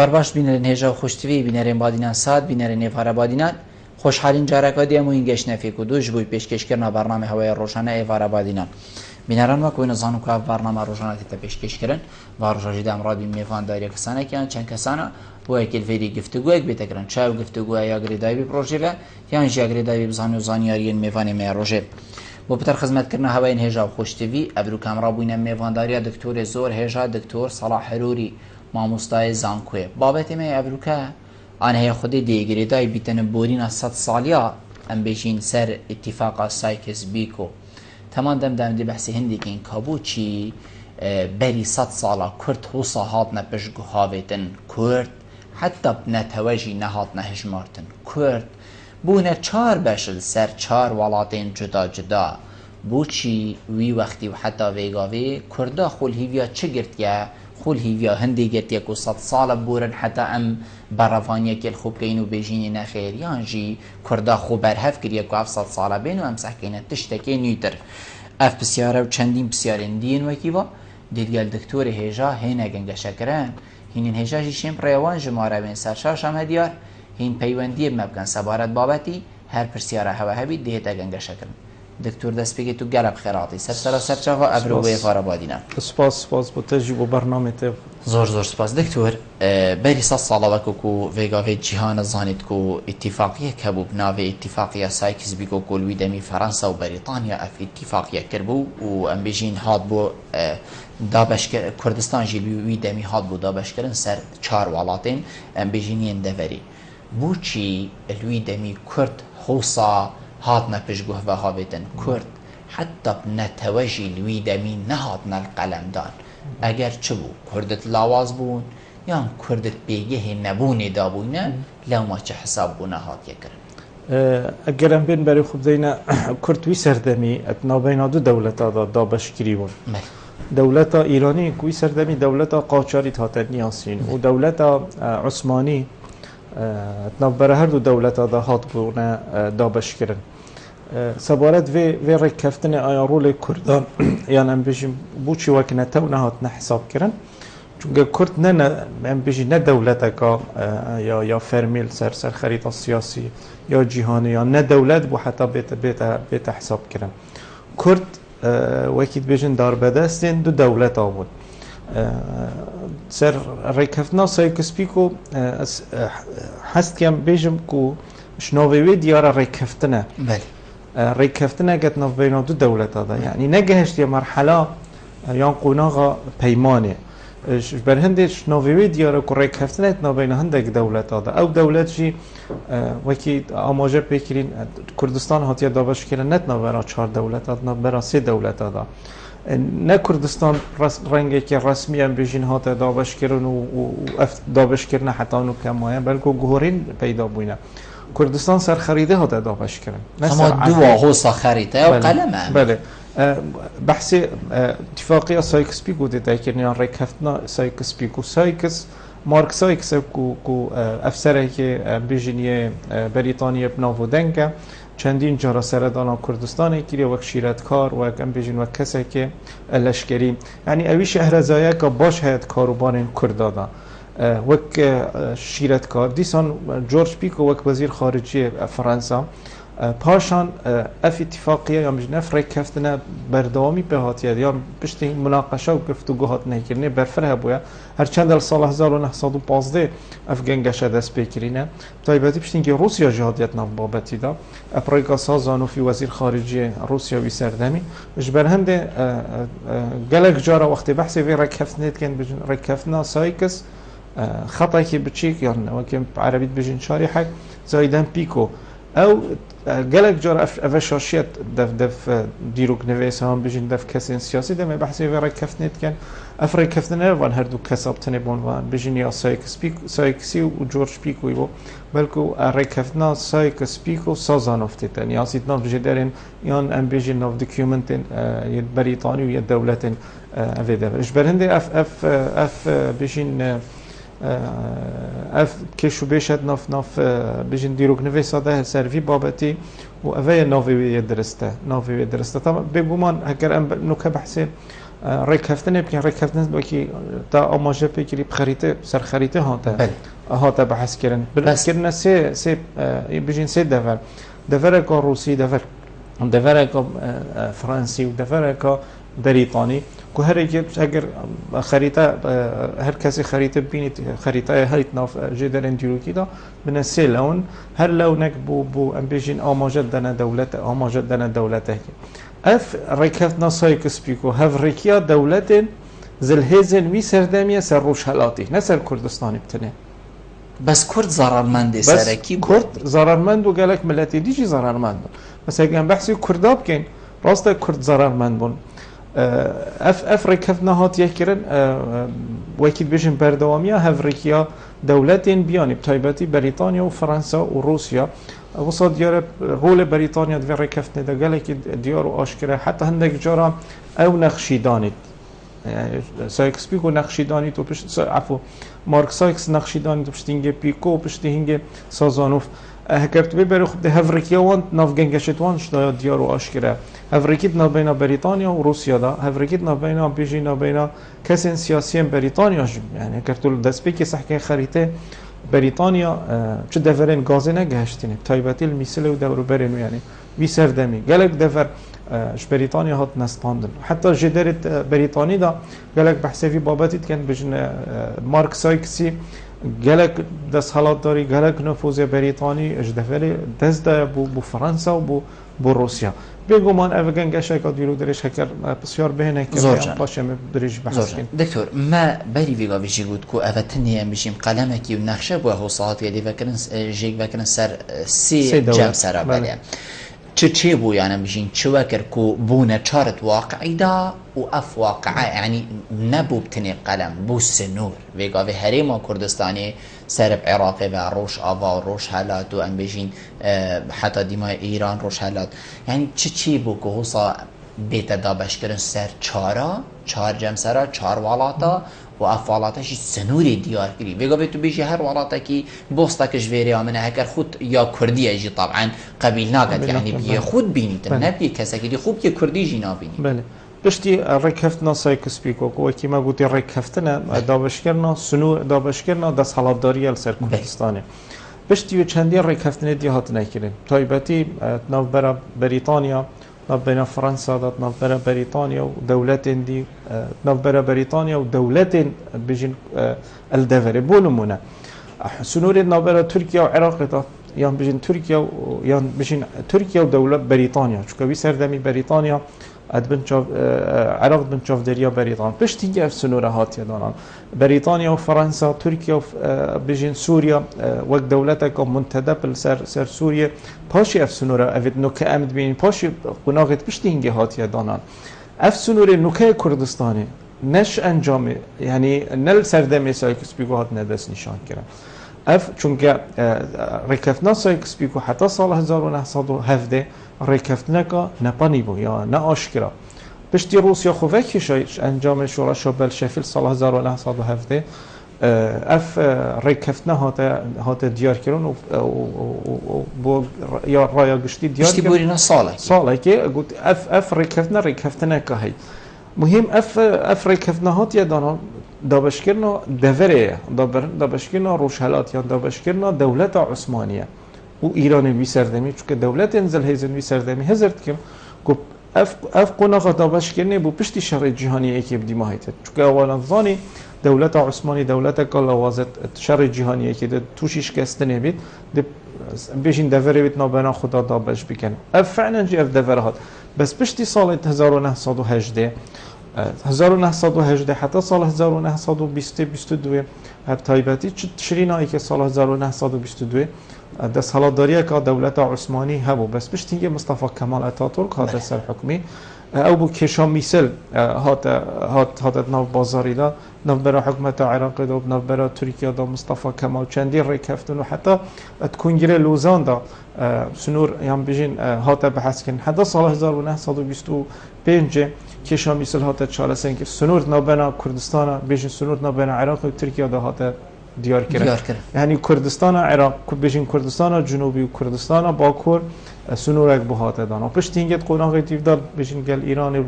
باش بینرین هجا و خوشتوی بینرین بادینان ساد بینرین ایوارا بادینان خوشحالین جارکا دیمو این گشت نفیک و دوش بوی پیشکش کردن برنامه هوای روشانه ایوارا بادینان بینران و کوین زانو که برنامه روشانه تا پیشکش کردن و روشاجی دام را بی میوان داری کسانه که چند کسانه بو اکیل فیری گفتگو یک بیتکران چه گفتگو یا گریدای بی پروژه و یا جی گریدای بی زانو زانیاری میوان میروجه بو بتر خدمت کردن هوای هجا و خوشتوی ابرو کامرا بوین میوان داری دکتور زور هجا دکتور صلاح حروری ماموستای زانکوی بابت می ابروکه آن هی خودی دیگری دای بیتن بورین از 100 سالیا ام بجین سر اتفاق سایکس بیکو تمام دم دی بحث هندی که این کابوچی بری 100 سالا کرد حوصا هات نپشگو هاویتن کرد حتی نتوجی نهات نهجمارتن کرد بونه 4 بشل سر 4 ولاتین جدا جدا بوچی وی وقتی و حتی ویگاوی کردا خول هیویا چه گرد یا خول هیویا هندی گرد یا کو 100 سال بورن حتی ام برافانی که خوب کینو بجینی نخیر یانجی کردا خوب برهف کریه کو 700 سال بین و ام سحکینه تشتکی نیتر اف بسیاره و چندین بسیارین دین وکیوا دیدگل دکتور هجا هینه گنگ شکرن هینین هجا جیشیم ریوان جماره بین سرشاش هم هدیار هین پیوندی مبکن سبارت بابتی هر پرسیاره هوا هبی دیتا گنگ شکرن دکتور دست بگی تو گلب خیراتی سر چاوا ابرو به فارا بادینا سپاس با تجربه برنامه ته زور سپاس دکتور بری 100 ساله کو ویگاوی جهان زانید کو اتفاقیه کبوب ناوی اتفاقیه سایکس بیگو کولوی دمی فرانسا و بریتانیا اف اتفاقیه کربو و ام بجین هاد بو دابش کردستان جیلوی دمی هاد بو دابش کردن سر 4 ولاتین ام بجینین دوری بوچی الوی دمی کرد حوصا هات نپشگوه و هاویتن کرد حتی نتوجی لوی دمی نهات نالقلم دان اگر چه بو کردت لاواز بون یا کردت بیگه نبونی دابونه لو ما چه حساب بونه هات یکرن اگر هم بین برای خوب دینا کرد وی سردمی اتنا بین دو دولتا دا بشکری بون دولتا ایرانی کوی سردمی دولتا قاچاری تاتر نیاسین و دولتا عثمانی اتنا برای هر دو دولتا دا هات بونه دا بشکرن سبارت وی رکفتن آیا رول کردان یعنی ام بجیم بوچی وکی نتو نهات نحساب کرن چونکه کرد ام بجی نه دولتا که یا فرمیل سر خریطه سیاسی یا جهانی یا نه دولت بو حتی بیت حساب کرن کرد وکید بجین دار بدستین دو دولت آبود سر رکفتنا سایکس بیکو هست که ام بجیم که شنووی دیار رکفتنه بله ريكفتنا قد نفبينا دو دولة هذا يعني نجهش دي مرحلة ينقوناها بيمانة برهندش نوفي ديارة كريكفتنا نفبينا هندك دولة هذا أو دولة جي وكي أماجر بيكرين كردستان هاتيا دابش كيرن نتنا برا 4 دولة هذا برا 3 دولة هذا نه كردستان رنگی که رسمی هم بجین هات دابش کردن و دابش کردن حتی اونو کمایه بلکه گهورین پیدا بوینه کردستان سر خریده هات دابش کردن اما دو هوسا خریده و قلمه بله بحث اتفاقی سایکس بیگو دیده که نیان رکفتنا سایکس بیگو سایکس مارک سایکس کو افسره که بجینی بریتانیا بناو دنگه چندین جارا سردان کردستان کلی وک شیرتکار و ام بجین وک کسی که لشکری یعنی اوی شهرزایه که باش هیت کاروبان کردادا وک شیرتکار دیسان جورج پیکو وک وزیر خارجی فرانسا پاشان اف اتفاقیه یا مجنف رکفتنه بردوامی به هاتیه یا پشتی مناقشه و گفتگوهات نکرنه برفره بویا هر چند سال 1915 اف گنگشه دست بکرینه تایبتی پشتی که روسیا جهادیت نبابتی دا اپریکا سازانو فی وزیر خارجی روسیا وی سردمی اش برهنده گلک جارا وقتی بحثی وی رکفتنه کن بجن رکفتنا سایکس خطا که بچیک یا وکیم عربیت بجن شاری حق زایدن پیکو او گلک جار افشاشیت دف دیروک نویس هم بجین دف کسین سیاسی دم بحثی وی رکفتنیت کن افرای کفتنه وان هر دو کساب تنی بون وان بجین یا سایکسی و جورج پیکوی بو بلکو رکفتنا سایکس پیکو سازان افتیدن یا سیدنا بجی درین یان ام بجین ناف دکیومنتین ید بریتانی و ید دولتین اویده اش برهنده اف بجین اف کشو بیشت ناف بجین دیروک نویسا ده سروی بابتی و اوه ناوی درسته تمام بگومان اگر ام نکه بحثی ڕێککەفتنێ بکەین ڕێککەفتن وەکی تا ئاماژە پێگیری خەریتە سەر خەریتە هاتە بەحەسکردن بەسکردنە سێ بژین سێ دەڤەرێکە ڕووسی دەڤەرێکە فەڕەنسی و دەڤەرێکە بەریتانی کو هەرێکی ئەگەر خەریتە هەر کەسی خەریتە ببینیت خەریتای هەیت ناو ژێدەرێن دیروکیدا بنە سێ لەون هەر لەونێک بوو ئەم بێژین ئاماژەت دەنە دەولەتە ئاماژەت دەنە دەولەتێکی ئەف ڕێککەوتنە سایکسپیک و هەڤڕێکیا دەولەتێن زلهێزن وی سەردەمیە سەر ڕۆژهەڵاتی نەسەر کوردستانی بتنێ بەس کورد زەڕارمەندێ سەرەکی کورد زەڕارمەند و گەلێک ملەتی دیژی زەڕارمەند بوون بەسەگەن بەحسی کووردا بکەین ڕاستە کورد زەڕارمەند بوون ئەف ڕێککەوتنە هاتیەکردن وەکی بێژین بەردەوامیە هەڤڕێکیا دەولەتێن بیانی تایبەتی بەریتانیا و فەڕەنسا و رووسیا وصل دیارە ڕۆلە بەریتانیا دوێ ڕێککەوتنێ دەگەلێکی دیار و ئاشکرا حتا هەندێک جارە ئەو نەخشیدانیت سایکسپیک و نەخشیدانیت و پشت عفو مارک سایکس نەخشیدانیت و پشتی هینگێ پیکۆ و پشتی هینگێ سازانۆف هەکەرت بێ بەرە خودی هەڤڕێکیا وان ناوگەنگەشت وان شتایا دیار و ئاشکرا هەڤڕێکیت ناوبەینا بەریتانیا و رووسیادا هەڤڕێکیت ناوبەینا بێژی ناوبەینا کەسێن سیاسیên بەریتانیاش یعنی هەکەرتول دەستپێکی سەحکەی خەریتێ بەریتانیا چ دەڤەرێن گازێ نەگەهشتینێ تایبەتی میسلە و دەوروبەرێن و یعنی وی سەردەمی گەلێک دەڤەر بەریتانیا هات نەستاندن حتا ژێدەرێت بەریتانیدا گەلێک بەحسێوی بابەتی کەن بژن مارک سایکسی گەلێک دەستهەڵاتداری گەلێک نەفوزێ بەریتانی ئەش دەڤەرێ دەستدایە بوو فەڕەنسا و بۆ رووسیا بێگومان ئەڤ گەنگەشێکا دیرو درێژ هەکەر پرسیار بهێنێک پاشێمە درێژ بەحسکەین دکتۆر ما بەری ڤێگاڤیژی گوت کو ئەڤە تنیە بژیم قەلەمێکی و نەخشە بووە هۆساڵاتی لێڤەکردن ژێک بەکردن سەر سێ جەم سەرا بەلێ چێ بوو یانە بژین چوە کرد و بوونە چارت واقعیدا و ئەف واقعە ینی نەبوو بتنێ قەلەم بوو سنوور ڤێگاڤێ هەرێما کوردستانی سەرب عێراقی بە ڕۆژ ئاوا و ڕۆژ هەلات و ئەم بێژین حتا دیمای ئیران ڕۆژ هەلات ینی چی بوو کە هۆسا بێتە دابەشکردن سەر چار جەمسەرە چار وڵاتە و ئەف وڵاتەشی سنووری دیارکردی ڤێگاڤێ تو بێژی هەر وڵاتێکی بۆستەکەش ڤێریا منە هەکەر خود یا کوردیەژی طبعاً قەبیل ناکات یعنی بێ خود بینیتن نەبێ کەسێکی خود یە کوردیژی نابینی پشتی ڕێککەوتنە سایکسپیکۆک وەکی مە گوتی ڕێککەوتنە دابەشکردنە سنوور دابەشکردنە دەستهەڵاتداریە لەسەر کوردستانی پشتی و چەندین ڕێککەوتنێ دی هاتنەکردن تایبەتی ناوبەرە بەریتانیا ناوبەرە فەڕەنسادا ناوبەرە بەریتانیا و دەولەتێن دی ناوبەرە بەریتانیا و دەولەتێن بژین ئەلدەڤەرێ بۆ نمونە سنوورێت ناوبەرە تورکیا و عێراقیدا یان بژین تورکیا و یان بژین تورکیا و دەولەت بەریتانیا چونکەوی سەردەمی بەریتانیا عراق بن چاودێریە بەریتان پشتی ئەف سنوورە هاتیەدانان بەریتانیا و فەڕەنسا تورکیا و بژین سووریا وەک دەولەتێکە منتەدەپل سەر سووریە پاشی ئەف سنوورە ئەڤێت نوکە ئەمد بینین پاشی قوناغێت پشتی هینگێ هاتیەدانان ئەف سنوورێ نوکەی کوردستانی نەش ئەنجامێ ینی نەل سەردەمێ سایکسپیک هات نەدەست نیشان کرا ئەف چونکە ڕێککەوتنە سایکسپیک و حتا ساڵ 1970 ڕێککەوتنەکە نەپانی بوو یا نەئاشکرا پشتی رووسیا خۆڤێکیش ئەنجامێ شۆڕەشە بەلشەفیل ساڵ 1970 ئەف ڕێککەوتنە هاتە دیارکردن و بۆ یا ڕایەگشتی دیارکردن ساڵێکی گوت ئەف ڕێککەوتنە ڕێککەوتنەکە هەیە مهم ئەف ڕێککەوتنە هاتیەدانا دابەشکردنە دەڤەرەیە دابەشکردنە ڕۆژهەلات یان دابەشکردنە دەولەتە عوسمانیە و ئیرانی وی سەردەمی چونکە دەولەتێن زەلهێزن وی سەردەمی هەزرد کرد ئەف قۆناغا دابەشکردنێ بوو پشتی شەڕی جیهانیەکی بدیما هەیتێت چونکە ئەوانەزانی دەولەتە عوسمانی دەولەتێکە لەوازت شەڕی جیهانیەکی تووشی شکستنێ بیت بێژین دەڤەرەوێت ناوبەنا خوددا دابەش بکەن ئەف فعلەنجی ئەف دەڤەر هات بەس پشتی ساڵی 1970 1970 حتا ساڵ 1922 هەر تایبەتی تشرینایکە ساڵ 1922 دەستهەڵاتداریەکە دەولەتە عوسمانی هەبوو بەس پشتینگە مستەفا کەمال ئەتاتورک هاتە سەر حکمی ئەو بوو کێشا میسل هاتە ناو بازاریدا ناوبەرە حکومەتە عێراقیدا و ناوبەرە تورکیادا مستەفا کەمال چەندی ڕێککەوتن و حتا کنگرە لوزاندا سنوور یان بژین هاتە بەحەسکردن حتا ساڵ 1925 کێشا میسل هاتە چالەسەنگ سنوور ناوبەنا کوردستانە بێژین سنوور ناوبەنا عێراق و تورکیادا هاتە دیار کرد دیار کرد. یعنی کردستان عراق بجین کردستان جنوبی و کردستان باکور سنورک بهات دان و پشت اینگه قناقی تیفدال بجین گل ایران و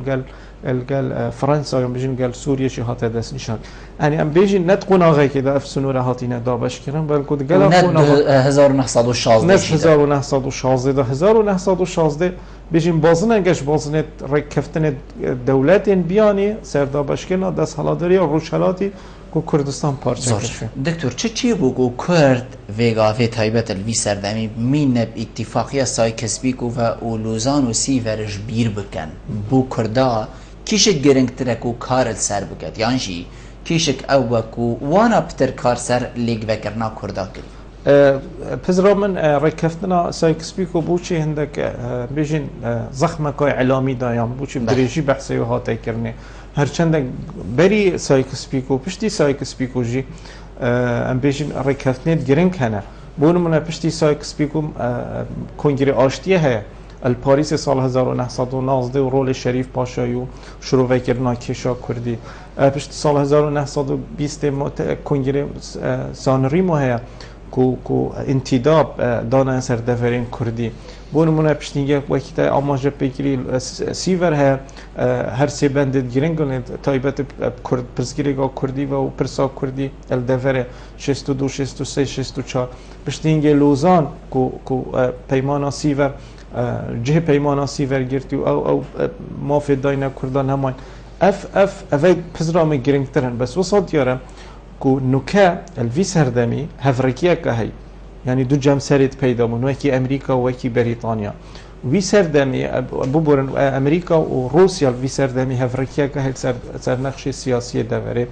گل فرانسا و بجین گل سوریه چه هات دست نشان یعنی ام بجین نت قناقی که داف سنور هاتینه دابش کردن بلکه گل قناق 1916 نس 1916 1916 بجین بازنگش بازنت رکفتن دولت بیانی سردابش کردن دست حالاداری روشلاتی کو کردستان پارچه کشه دکتر چی بگو کرد وگاوی تایبت الوی سردمی مینب اتفاقیه سایکسپیک و اولوزان و سیورش بیر بکن بو کردا کیشک گرنگترک و کار سر بکد یعنی چی کیشک او بکو وانا پتر کار سر لیگ وکرنا کردا کری پزرا من رکفتنا سایکسپیکو بوچی هندک بیشین زخمه که اعلامی دایم بوچی بریجی بحثی و هاته کرنه هرچند بری سایکسپیکو پشتی سایکسپیکو جی ام بیشین رکفتنیت گرنگ هنه بونم من پشتی سایکسپیکو کنگری آشتیه هست الپاریس سال 1919 و رول شریف پاشایو شروع کردن کشا کردی پشت سال 1920 کنگری سانریمو هست کو انتداب دانا سر دفرین کردی بون مونه پشتینگه وقتی آماجه پیکری سیور ها هر سی بندید گرینگونه تایبت کرد پرسگیری گا کردی و پرسا کردی الدفره 62 63 64 پشتینگه لوزان کو پیمانا سیور جه پیمانا سیور گرتی او مافی داینا کردان همان اوی پزرام گرینگترن بس وصاد یارم کو نوکه الویس هردمی هفرکیه که هی یعنی دو جمع سرید پیدا من وکی امریکا و وکی بریتانیا ویس هردمی ببرن امریکا و روسیا الویس هردمی هفرکیه که هی سر نقش سیاسی دوره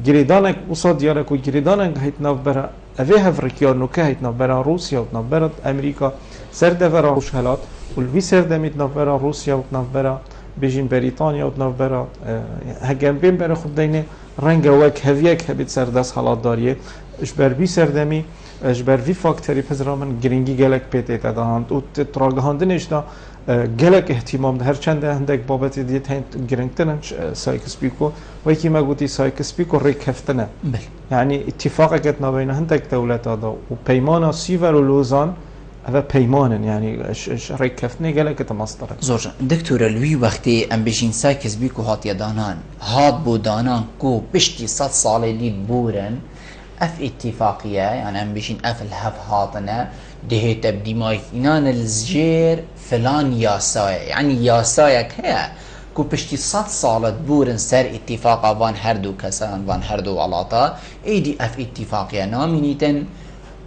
گریدانک وصاد یاره کو گریدانک هیت ناف برا اوی هفرکیا نوکه هیت ناف برا روسیا و ناف برا امریکا سر دوره روش هلات و الویس هردمی ناف برا روسیا و ناف برا بیشین بریتانیا و ناف برا هگم بین برا خود دینه رنگ وک هویک هبید سر دست حالات داریه اشبر بی سردمی اشبر وی فاکتوری پزرا من گرینگی گلک پیته دادند و تراگهاندنش دا گلک احتمام ده هر چند هندک بابت دیت هند گرینگتن سایکسپیکو و یکی ما گویی سایکسپیکو ریکفتنه یعنی اتفاق کت نبین هندک دولت دادا و پیمان سیور و لوزان هذا پیمانن یعنی ریکفتنه گلک تماستره زوج دکتر الوی وقتی ام بجین سایکسپیکو هات دانان هات بودانان کو بشتی 100 ساله لید بورن اف اتفاقیه يعني ام بيشين اف الهف هاطنا ده تبدي مايكينان الزجير فلان ياسايا يعني ياسايا هي كو بشتي 100 سالة بورن سر اتفاقا وان هردو كسان وان هردو علاطا ايدي اف اتفاقيا نامينيتن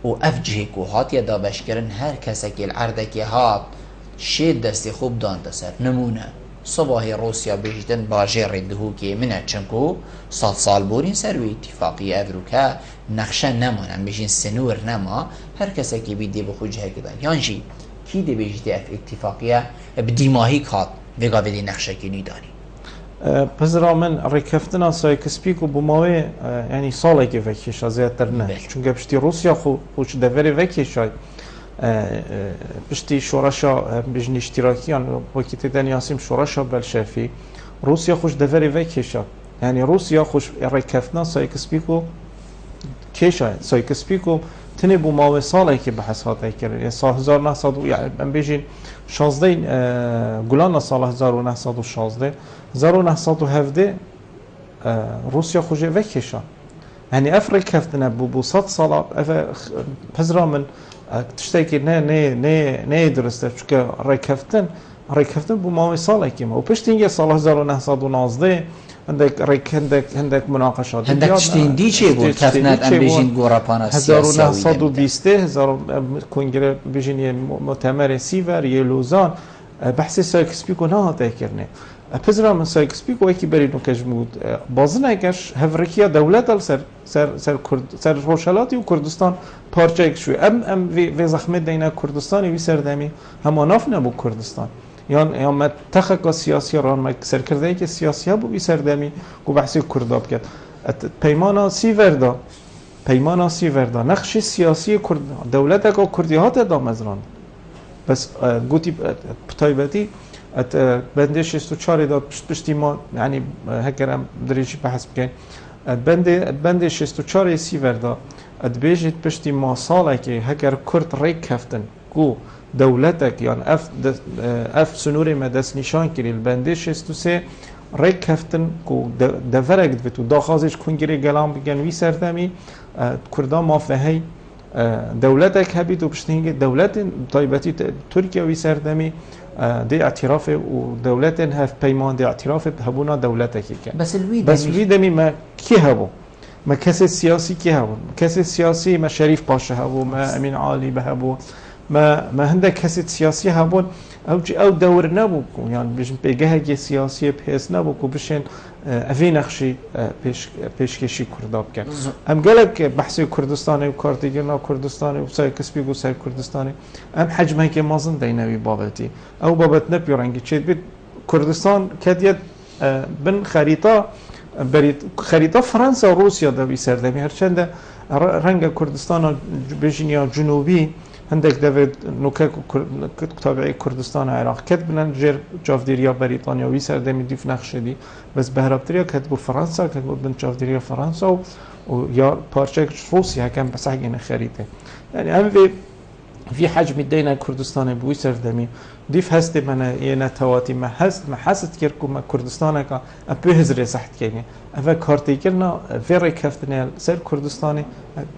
و اف جهكو هات يدا بشكرن هر كساكي العردكي هات شيد دستي خوب دان تسر نمونه صباحی روسیا بیشتن باجر ردهو که منه چنکو 100 سال بورین سروی اتفاقی افروکا نقشه نمانن بیشین سنور نما هر کسی که بیدی بخوج هکدن یعنی کی دی بیشتی اف اتفاقیه بدیماهی کات وگا بدی نقشه که نیدانی پزرا من ریکفتنا سایکسپیکو بماوی یعنی ساله که وکیش زیادتر نه چون بشتی روسیا خوش دوری وکیشای بشتی شورشا بجن اشتراکیان وقتی تدنی اسیم شورشا بلشفی روسیا خوش دوری وکیشا یعنی روسیا خوش ریکفتنا سایکسپیکو کیشا سایکسپیکو تنی بو ماوی ساله که بحث هاته کرد یعنی سال 1900 یعنی من بجین 16 گلان سال 1916 1917 روسیا خوش وکیشا یعنی افریقا فتنا بو 100 سال پزرا من تشتكي نه درسته چون ریکفتن بو ماوی ساله که ما و پشتینگه سال 1919 هندک مناقشات هندک تشتیندی چه بود کفنت ام بیشین گوراپانا سیاسی 1920 کنگره بیشین مؤتمر سیور یه لوزان بحث سایکسپیکو نه هاته کرنه پزرا من سایکسپیکو یکی بری نکش بود بازنگش هفرکیا دولت سر روشلاتی و کردستان پارچه شوی ام وی زخمت دینا کردستانی وی سردمی هماناف نبود کردستان یا ما تخک سیاسی ران ما سرکرده که سیاسی ها بی سردمی کو بحثی کرداب کرد پیمانا سی وردا نقش سیاسی کرد دولت که کردیات دام ازران بس گویی تایبتی بنده 64 داد پشتی ما یعنی هکرم دریچی بحث بکن بند 64 سی وردا ادبیجت پشتی ما ساله که هکر کرد ریک کفتن کو دولتك يعني اف سنوري ما داس نشان كري البندش استوسي ريك كفتن كو دفرق بتو داخازش كونجري قلام بگن وي سردمي كردان ما فهي دولتك هبيت وبشتينجي دولت طيبتي تركيا وي سردمي دي اعتراف ودولت هف بيمان دي اعتراف هبونا دولتك بس الوي دمي ما كي هبو ما كسي سياسي كي هبو كسي سياسي ما شريف باشا هبو ما امين عالي بهبو ما هندك هسيت سياسي هبون او دور نبوكو يعني بيجن بيجهج سياسي بحيث نبوكو بشين افي نخشي بيشكشي كرداب كان ام قالك بحثي كردستاني وكارديجنا كردستاني وساي كسبي وساي كردستاني ام حجم هيك مازن دينوي بابتي او بابتنا بيرانجي تشيد بيت كردستان كديت بن خريطه فرنسا وروسيا ده بيسردمي هرچند رنگ كردستان بجنيا جنوبي هندك دافيد نوكا تابعي كردستان العراق كتبنا جير جافديريا بريطانيا ويسر دمي ديف نقشدي بس بهربتريا كتبوا فرنسا كتبوا بن جافديريا فرنسا ويا بارشك روسيا كان بس حقنا خريطه يعني هم في حجم الدين كردستان بويسر دمي ديف هست من ينتواتي ما حست كيركو ما كردستان كا بهزر صحت كيني افا كارتي كلنا فيري كفتنال سر كردستاني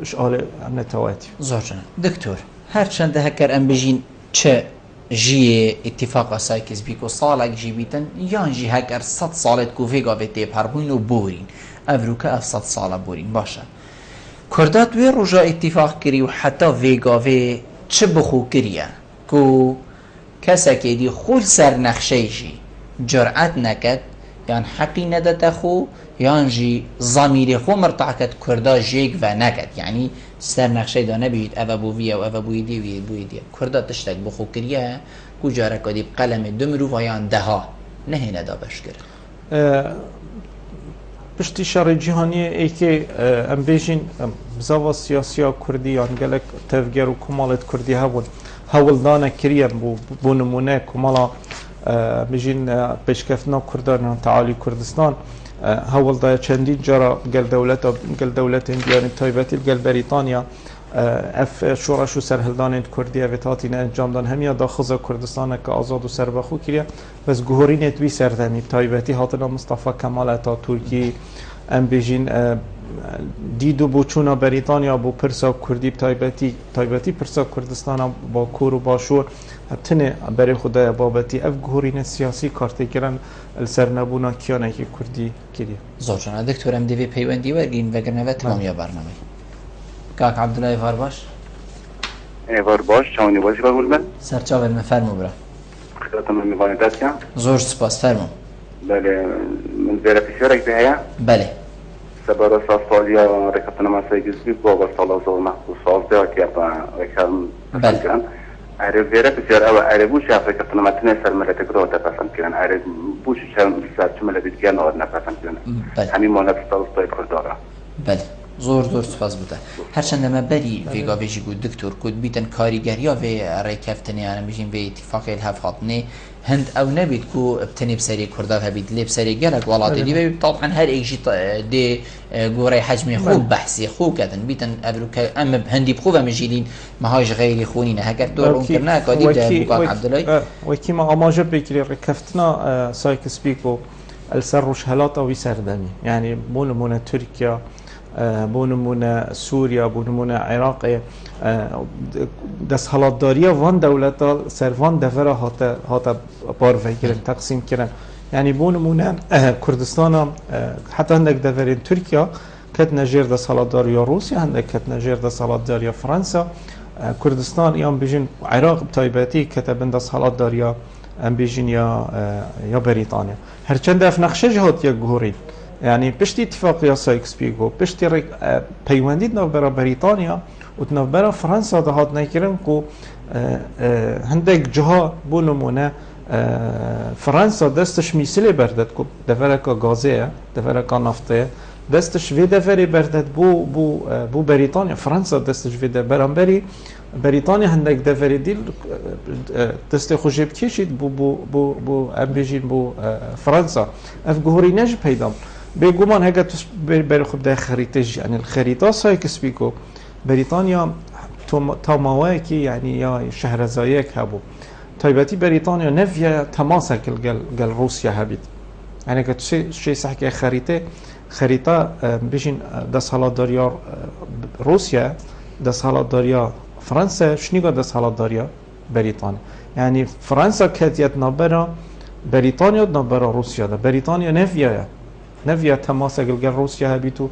اشال نتواتي زوجنا دكتور هرچند هکر ام بجین چه جی اتفاق سایکس بیکو سالک جی بیتن یان جی هکر 100 سالت کو ویگا ویتی پربوین و بورین افروکا اف 100 ساله بورین باشه کردات وی روژا اتفاق کری و حتی ویگا وی چه بخو کریه کو کسا که دی خول سر نخشه جی جرعت نکد یان حقی ندت خو یان جی ضمیر خو مرتعکت کردا جیگ و نکد یعنی سر نقشه دا نبید اوه بویه و اوه بویدی و بویدی کردا تشتک بخو کریه کو جاره کدی قلم دمرو و یان دها نه ندا بشکر پشتی شر جهانی ای که ام بیشین بزاوا سیاسیا کردی یان گلک تفگر و کمالت کردی هول دانه کریه بو نمونه کمالا بیشین پیشکفتنا کردان تعالی کردستان هول دا چندین جرا قل دولت اندیان تایبتی قل بریتانیا اف شورش و سرهلدان کردی اوتاتین انجام دان همیا داخل کردستان که آزاد و سربخو کریه بس گهورین توی سردمی تایبتی هاتنا مصطفی کمال تا ترکی ام بیجین دیدو بو چونا بریتانیا بو پرسا کردی تایبتی پرسا کردستان با کور و باشور تنه برای خدای بابتی اف گهورین سیاسی کارتی کرن السر نبونا کیانه که کردی کریه زوجنا دکتور ام دیوی پیوندی ورگین وگرنه و تمامی برنامه کاک عبدالله فارباش فارباش چاونی باشی بگول من سرچاور مفرمو برا خدمتم میوانی دست کم زور سپاس فرمو بله من زیر پیشورک بهیا بله سبارا سالیا رکابتنا مسایگیز بی بابا سالا زور محبوب سالده که با رکام بله عرب زیر پیشور او عربوش رکابتنا متن سر ملت گروه تپسند کردن عرب بوش سر چه ملت دیگر نور نپسند کردن همین مالت استای کردارا بله زور سپاس بوده هرچند ما بری ویگا ویجی گود دکتور کود بیتن کاریگریا و ریکفتنی یعنی بیشین به اتفاقی الهف خاطنی هند او نبید کو ابتنی بسری کرده هبید لی بسری گلک ولاتی دی و طبعا هر ایجی دی گوره حجمی خوب بحثی خوب کردن بیتن ابروکا اما هندی بخو و مجیلین مهاج غیری خونینه هگر دور اون کرنه کادی ده بوکاک عبدالله وکی ما آماجه بکری ریکفتنا سایکس بیکو السر روش هلات اوی سردمی یعنی بونمونه ترکیا بونمونه سوریا بونمونه عراق دست حالات داریا وان دولتا سروان دفره هاتا باروه گرن تقسیم کرن یعنی بونمونه کردستان حتی هندک دفرین ترکیا کت نجیر دست حالات داریا روسیا هندک کت نجیر دست حالات داریا فرانسا کردستان یان بیجین عراق تایبتی کتبن دست حالات داریا ام بیجین یا بریتانیا هرچند اف نقشه جهات یک گهورید يعني بشتي اتفاقية سايكس بيكو بشتي بيوانديد نوبرا بريطانيا وتنوبرا فرنسا دهات نيكرن كو هندك جها بونمونه فرنسا دستش ميسلي بردت كو دفركا غازيه دفركا نفطيه دستش في دفري بردت بو بريطانيا فرنسا دستش في برامبري بريطانيا هندك دفري ديل دست خوشب کشید بو امبیجین بو فرنسا اف گهوری نج پیدام بگومان هگه تو بری خوب در خریطه یعنی الخریطه سایکس بیکو بریتانیا تا موقعی که یعنی یا شهرزایی که هبو تایبتی بریتانیا نفیا تماس گل روسیا هبید یعنی که شی صح که خریطه بیشین دست حالات داریا روسیا دست حالات داریا فرانسه شنیگا دست حالات داریا بریتانیا یعنی فرانسه کتیت نبرا بریتانیا نبرا روسیا ده بریتانیا نفیا تماس گل روسیا هبیتو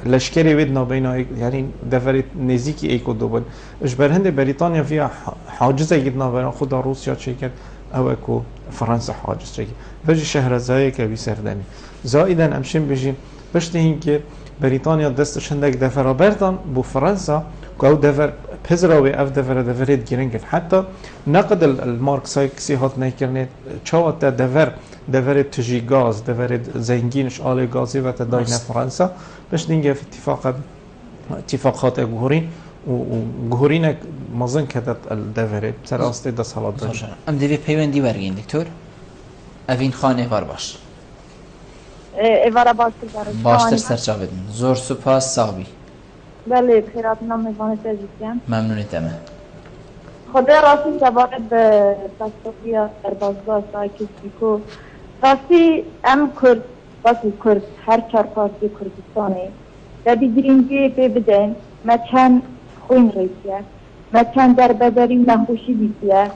لشکری ود نبینا یعنی دفعه نزدیکی ایکو دوبن اش برهند بریتانیا فيها حاجزه جد نبرا خود روسیا چه کرد او اكو فرنسا حاجز چه بجي شهر زایی که بی سردمی زائدا امشین بجیم بشتهین که بریتانیا دستش هندک دفعه بردن بو فرنسا که او دفعه پزراوی اف دفعه گیرنگل حتی نقد المارک سایکسی هات نکرنه چاوت دفعه تجی گاز دفعه زنگینش آل گازی و تداین فرنسا بشتهین که اتفاقات گوهرین و گوهرینک مزن کدت الدفعه سر آسته دست حالات داشت ام دوی پیوندی برگین دکتور اوین خانه وار باش ایوارا باشتر سرچاو بدین زور سپاس صاحبی بله خیرات نام میوانه تجیبیم ممنونیتمه خدا راستی سوارد به تصفیه در بازگاه سایکس بیکو راستی ام کرد باسی کرد هر چار پارتی کردستانه و بیگرینگی پی بدن ما چند خوین ریسیه ما چند در بدری نخوشی بیسیه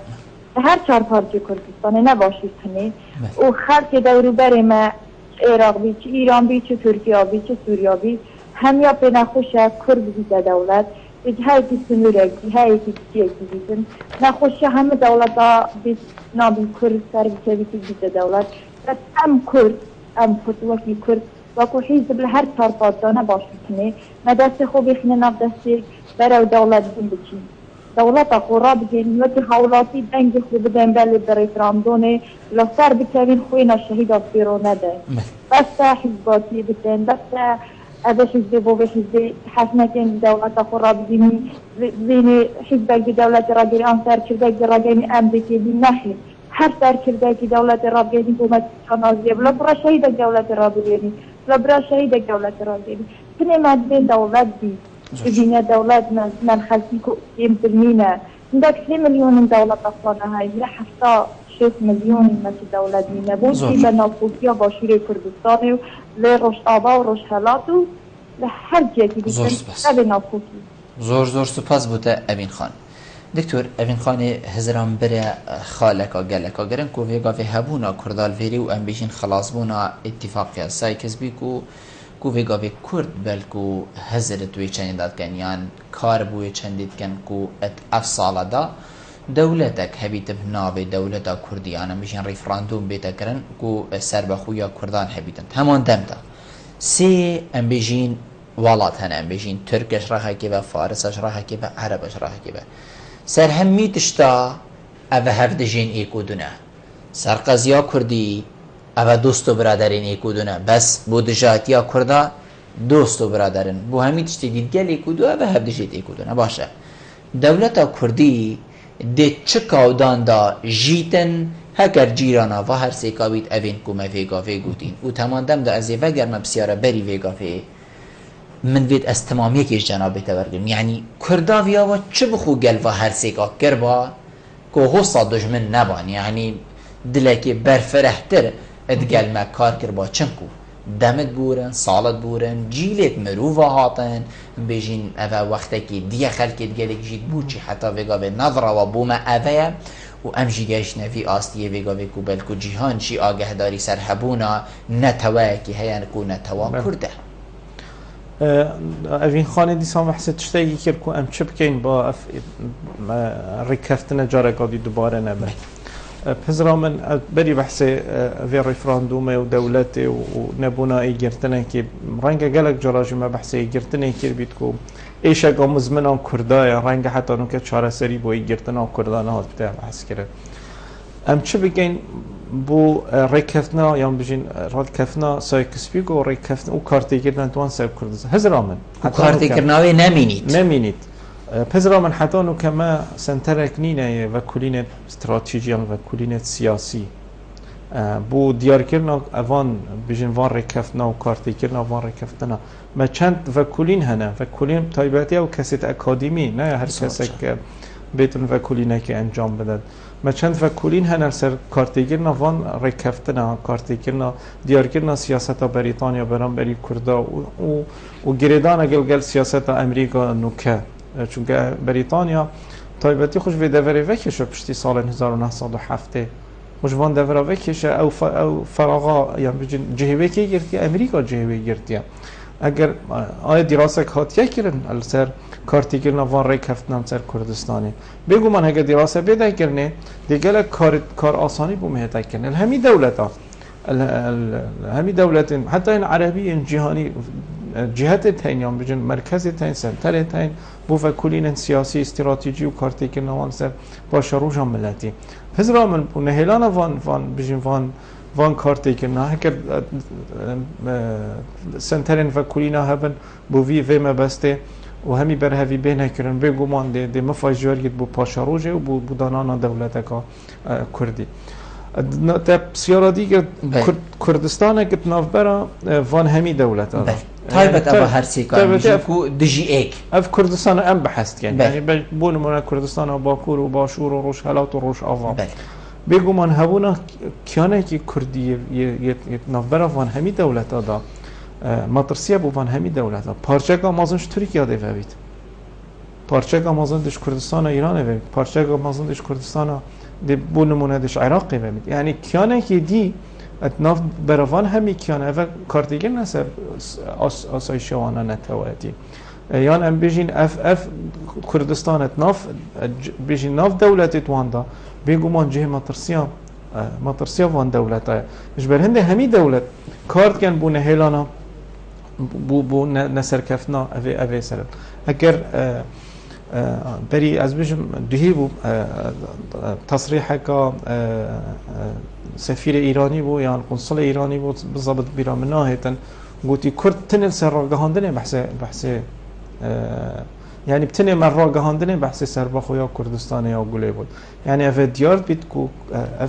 هر چار پارتی کردستانه نباشید کنه و خلق دورو بر ما عراق بی چه ایران بی چه ترکیه بی چه سوریا بی هم یا به نخوشه کرد بیده دولت هایی که سنورکی هایی که چیه بیدن نخوشه همه دولت ها بیت نابی کرد سر بیده دولت بس ام کرد وکی کرد وکو حیزب لهر طرفات دانه باشید کنه ما دست خوب بخینه ناب دستی برای دولت بین بچین دولت اخورا بگیرین وقتی حولاتی دنگ خوب بدن بله در افرام دونه لسر بکوین خوینا شهید افیرو نده بس حزباتی بکن بس از حزب و حزب حسنکن دولت اخورا بگیرین زین حزبک دولت را گیری آن سرکردک را گیری امریکی بی نخیر هر سرکردک دولت را گیری حکومت شانازیه بلا برا شهید دولت را بگیرین بلا برا شهید دولت را گیری کنه مدبین دولت بی ببینه دولت من خلقی که امترمینه عندك 3 مليون دولة أصلاً هاي لحتى 6 مليون مثل دولة مينة بوشي بنافوكيا باشير كردستاني لروش آبا و روش هلاتو لحر جاكي بيكن بنافوكي زور سپاس بوده اوین خان دکتور اوین خان هزران بره خالکا گلکا گرن کو ویگا وی هبونا کردال ویری و ام بیشین خلاص بونا اتفاقی سایکس بی کو ویگا وی کرد بلکو هزرت وی چندید داد کن یان کار بوی چندید کن کو ات اف سالا دا دولتك هبيت بناوي دولتا كرديانا مشان ريفراندوم بيتا كرن كو سربخويا كردان هبيتن همان دمتا سي ام بيجين والات هن ام بيجين تركش راها كيبا فارسش راها كيبا عربش راها كيبا سر همي تشتا اوه هفدجين ايكو دونه سر قضيا كردي اوه دوستو برادرين ايكو دونه بس بودجاتيا كردا دوستو برادرين بو همي تشتي ديد گل ايكو دو اوه هفدجيت ايكو دونه باشه دولتا كردي ده چکاو دان دا جیتن هکر جیرانا و هر سیکا بیت اوین کومه ویگا ویگوتین و تماندم دا ازی وگر مبسیاره بری ویگا وی من وید از تمامی کش جنابه تورگم یعنی کرداویا و چه بخو گل و هر سیکا کربا که غصا دجمن نبان یعنی دلکی برفرحتر ادگل مکار کربا چنکو دمت بورن سالت بورن جیلت مروفا هاتن بجین اوه وقتی که دیگه خلکت گلک جید بوچی حتی وگا به نظره و بوم اوه و ام جیگهش نفی آستیه وگا به کو بلکو جیهان چی آگه داری سرحبونا نتوه که هیان کو نتوه کرده اوین خانه دیسان محسد تشتاقی کرد که ام چه بکین با ریکفتن جارگادی دوباره نبه پزرا من بری بحث في ريفراندوم ودولتي ونبونا اي جرتنا كي رانجا قالك جراجي ما بحث اي جرتنا كي بيتكو ايش اقام زمنا كردايا رانجا حتى انو كتشارة سري بو اي جرتنا كردانا هات بتاع بحث كره ام چه بگين بو ريكفتنا يام بجين ريكفتنا سايكس بيگو ريكفتنا و كارتي كردن توان سايب كردز هزرا من كارتي كرناوي نمينيت پزرا من حتی انو که ما سنترک نینه و کلینت استراتژیان و کلینت سیاسی بو دیار کردن اوان بیشین وان رکفتنا و کارتی کردن وان رکفتنا ما چند وکولین هنه وکولین تایباتی او کسیت اکادمی نه هر کسی که بیتون وکولینه که انجام بدن ما چند وکولین هنه سر کارتی کردن وان رکفتنا کارتی کردن دیار کردن سیاست بریتانیا برام بری کردا و گریدان گل سیاست امریکا نوکه چونکه بریتانیا تایباتی خوش به دوره وکیش پشتی سال 1907 خوش وان دوره وکیش او فراغا یعنی جهوی که گرتی امریکا جهوی گرتی اگر آیا دراسه هاتیه کردن سر کارتی کردن وان ری کفتن سر کردستانی بگو من اگر دراسه بیده کردن دیگه کار آسانی بو مهتا کردن همی دولتا همی دولت حتی این عربی این جهانی جهت تین یا بجن مرکز تین سنتر تین بو فکولین سیاسی استراتژی و کارتی که نوان سر با شروع جام ملتی هزار من بو نهیلان وان بجن وان کارتی که نه که سنترین فکولینا هبن بو وی مبسته و همی بر هوی بین کردن بگو من ده مفاجعه بو پاشاروجه و بو دانان دولت کا کردی تا سیارا دیگر کردستان که نافبرا وان همی دولت آدم تایبت ابا هر سیکار میشه کو دجی ایک اف کردستان ام بحث کن یعنی بون من کردستان و باکور و باشور و روش هلات و روش آوام بگو من هوونا کیانه که کردی یه نافبرا وان همی دولت آدم مطرسیه بو وان همی دولت آدم پارچه که مازنش ترکیه ده فبید پارچه که مازن دش کردستان ایران فبید پارچه که مازن دش کردستان ده بو نمونه دش عراقی فبید یعنی کیانه که دی اتناف بروان همی کیانه اول کارتیگر نسر آسایش وانا نتوادی یان ام بیجین اف کردستان اتناف بیجین ناف دولت واندا بگو من جه مطرسیا وان دولت مش بر هنده همی دولت کارت کن بو نهیلانا بو نسر کفنا اوه سرد اگر بری از بیشم دهی بو تصریح که سفیر ایرانی بو یا قنصل ایرانی بو بالضبط بیرا مناهتن قوتي كرد تنل سر راگهاندنه بحث يعني بتني من راگهاندنه بحث سرباخو یا کردستان یا گله بود يعني اف دیار بیت کو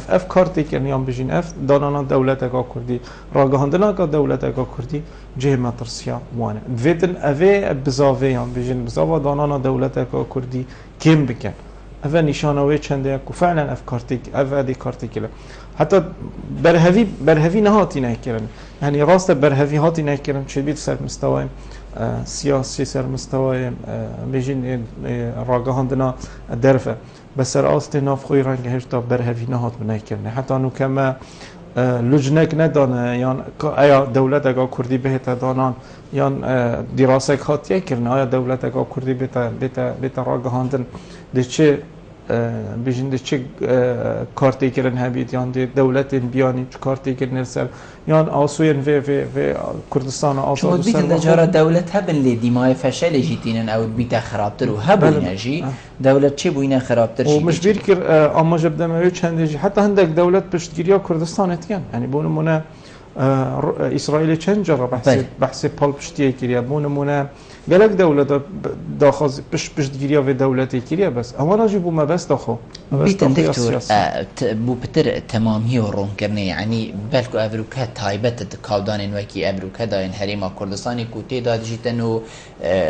اف کارتی که نیام بجین اف دانانا دولت اگا کردی راگهاندنه اگا دولت اگا کردی جه مطرسیا وانه دویتن اوه بزاوه یام بجین بزاوه دانانا دولت اگا کردی کم بکن اوه نشانوه چنده اکو فعلا اف کارتی اوه دی کارتی کلا حتی برهوی نهاتی نکردن يعني راست برهوی هاتی نکردن چه بید سر مستوى سیاسی سر مستوى بيجين راگهاندنا درفه بس راست ناف خوی رنگ هشتا برهوی نهات نکردن حتی انو کما لجنک ندانه یا آیا دولت اگه کردی بهت دانان یا دراسه هاتیه کردن آیا دولت اگه کردی بهت راگهاندن ده چه بیشتر چه کارتی کردن هبید یا دولت بیانی چه کارتی کردن سر یا آسوین و کردستان آزاد سر. چون بیت دجارا دولت هبن لیدی مای فشل جیتینن او بیت خرابتر و هبونجی دولت چه بوینه خرابتر شی. و مش بیر کر اما جب دموی چندی حتی هندک دولت پشتگیری کردستان اتکن یعنی بونمونه اسرائیل چند جرا بحث پال پشتیه کریه بونمونه گلک دولت داخل پشتگیری و دولتی کریه بس اما راجع بو ما بس داخل بیتن دکتور بو بتر تمامی و رون کرنه یعنی بلکو امریکا تایبت کاودان وکی امریکا داین حریم کردستانی کوتی داد جیتنو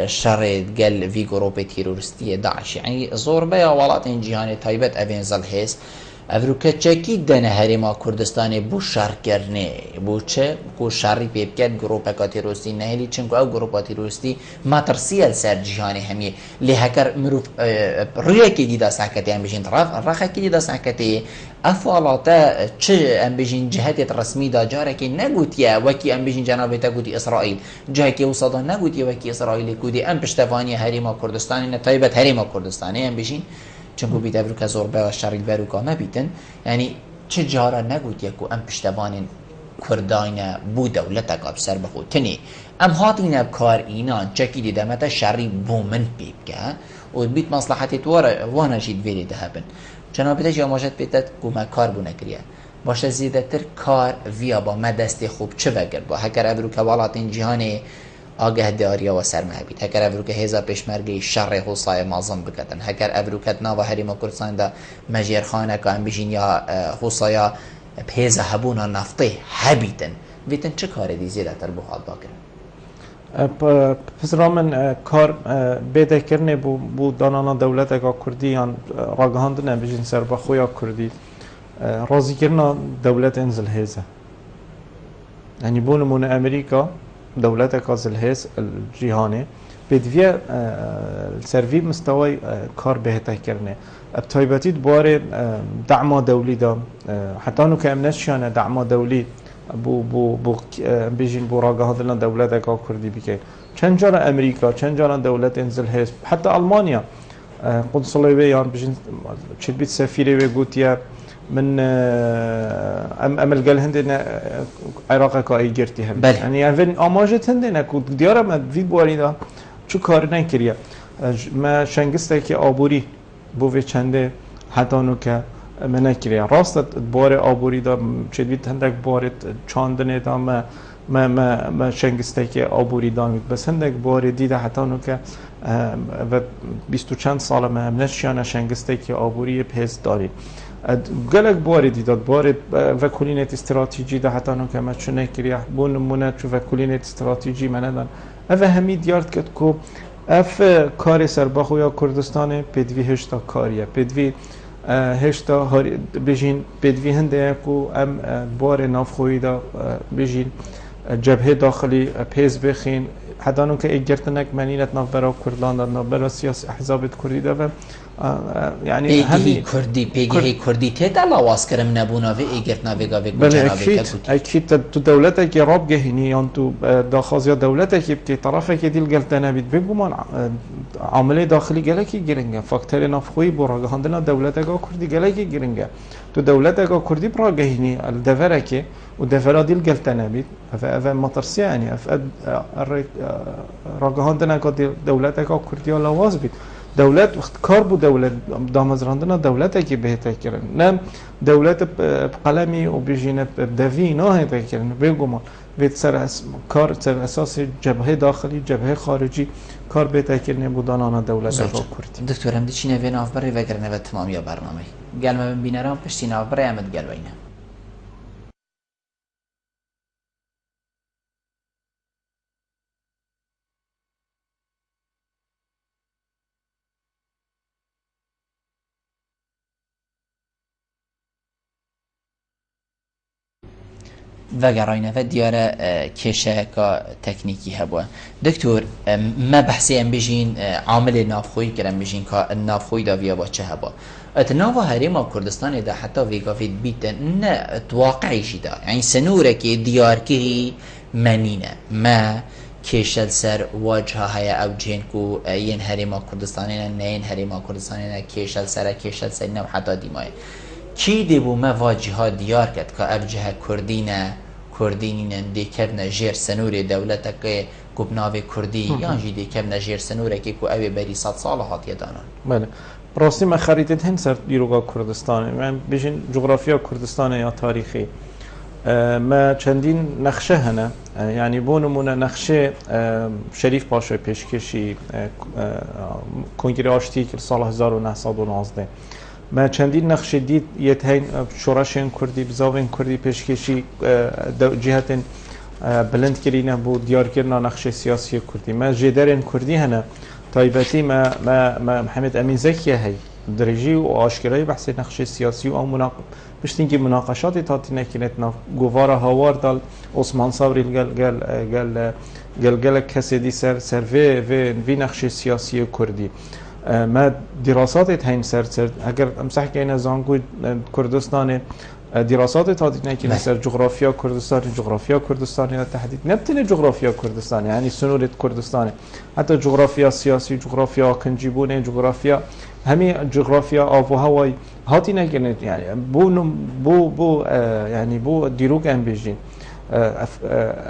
شر گل وی گروپ تروریستی داعش یعنی زور بیا ولات جهان تایبت اوینزل هست امریکا چکی دنه حریم کردستانی بو شر کرنه بو چه کو شری پیپ کرد گروپ تروریستی نهلی چنگو او گروپ تروریستی ماترسیل سر جهان همی لی هکر مروف روی کی دیدا ساکتی ام بجین طرف رخ کی دیدا ساکتی افوالاتا چه ام بجین جهت رسمی دا جاره کی نگوتیا وکی ام بجین جناب تا گوتی اسرائیل جای کی وسادا نگوتی وکی اسرائیل گوتی ام پشتوانی حریم کردستانی نتایبت حریم کردستانی ام بجین چنگو بیت امریکا زور به شریک بروکا نبیتن یعنی چه جاره نگوت یکو ام پشتوان کرداین بو دولت اقاب سر بخود تنی ام هاتین کار اینا چکی دیده متا شری بومن بیب که و بیت مصلحتی تواره وانا جید ویلی ده هبن جنابیت جا ماجد بیتت گوما کار بو نکریه باشه زیده تر کار ویا با مدست خوب چه وگر با هکر امریکا والاتین جهانی آگه داریا و سرمه بید هکر امروکه هزا پیشمرگی شر حوصای مازم بکتن هکر امروکه ناو حریم کردستان دا مجیر خانه که هم بجین یا حوصایا پیز هبونا نفطه حبیتن ویتن چه کاری دی زیاده تر بخواد باکرن پس رامن کار بده کرنه بو دانانا دولت اگه کردی یا راگهاندنه بجین سر بخویا کردی راضی کرنا دولت انزل هزه يعني بون من أمريكا دولتك الهيس الجهاني بدفيا السيرفي مستوى كار بهتا كرنه بتايبتي بوار دعم دولي دا حتى انه كامنش يعني دعم دولي بو بيجين بو راغا هذلنا دولتك كردي بكي چند جارا امريكا چند جارا دولت انزل هيس حتى المانيا قنصليه يعني بيجين تشد بيت سفيره وغوتيا من امل قال هندنا عراق كاي جرتي هم يعني اول اماجت هندنا كنت ديارة ما في بواريدا شو کار نکریا ما شنگسته که آبوری بوی چنده حتی نو که من نکریا راست بار آبوری دا چدوید هندک بار چاندنه دا ما شنگسته که آبوری دامید بس هندک بار دیده حتی نو که و 20 چند سال ما هم نشیانه شنگسته که آبوری پیز داری گلک بار دیداد بار وکولینت استراتژی ده حتی نو که ما چون نکریا بون مونه چون وکولینت استراتژی من ندان اوه همی دیارد کد که اف کار سرباخو یا کردستان پدوی هشتا کاریه پدوی هشتا بجین پدوی هنده که ام بار نافخوی دا بجین جبهه داخلی پیز بخین حتی نو که اگرتنک منینت ناف برا کردلان داد ناف برا سیاسی احزابت کردی دا و يعني همي كردي بيجي كردي تدا لواس كرم نبونا في ايجرتنا بيجا بله اكيد تو دولتك راب جهني انتو داخازيا دولتك بكي طرفك ديل قلتنا بيت بيجومان عامله داخلي جلكي جرينجا فاكتور نافخوي براغ عندنا دولتك كردي جلكي جرينجا تو دولتك كردي براغ جهني الدفرك ودفرا ديل قلتنا بيت فا مطرسي يعني راغ عندنا دولتك كردي ولا واز بيت دولت وقت کار بود دولت دامزراندن دولت که بهتر کردن نه دولت بقلمی و بجینه بدوی نه هیته کردن بگم وید سر کار سر اساس جبهه داخلی جبهه خارجی کار بهتر کردن بودن آن دولت را کردی دکتر هم دیچینه وین آفبری وگرنه و تمامی برنامه گل من بینرم پشتین آفبری امد گل وینه وگراینه و دیاره کشه که تکنیکی هبوه دکتر ما بحثی ام بجین عامل نافخوی کرم بجین که نافخوی دا ویا با چه هبوه ات ناوا هریما کردستان دا حتی ویگا وید بیت نه واقعی شده یعنی سنوره که دیار که منینه ما کشل سر واجه های او جین کو ین هریما کردستانی نه ین هریما کردستانی نه کشل سر نه حتی دیمای کی دیبو ما واجه ها دیار کرد که ابجه کردینه دیکرن جیر سنور دولت که گبناوی کردی یا جی دیکرن جیر سنوره که کو اوی بری 100 سال هات یدانن بله راستی ما خریدت هن سر دیروگا کردستانه من بیشین جغرافیا کردستانه یا تاریخی ما چندین نقشه هنه یعنی بونمونه نقشه شریف پاشای پیشکشی کنگره آشتی که سال 1919 ما چندین نقشه دید یه تاین شورشین کردی بزاوین کردی پیشکشی جهت بلند کرینه بود دیار کردن نقشه سیاسی کردی ما جدرن کردی هنه تایبتی ما محمد امین زکیه هی درجی و آشکارای بحث نقشه سیاسی و بشتین که مناقشات تاتی نکنید گوار هاوار دال عثمان صبری گل کسی دی سر وی نقشه سیاسی کردی ما دراسات هاین سر اگر امسح که زانگوی کردستان دراسات تاتی نکنید سر جغرافیا کردستانی تحدید نبتینه جغرافیا کردستانی یعنی سنورت کردستانی حتی جغرافیا سیاسی جغرافیا کنجیبونه جغرافیا همین جغرافیا آب و هوای هاتی نکنید یعنی یعنی بو دیروگ ام بیجین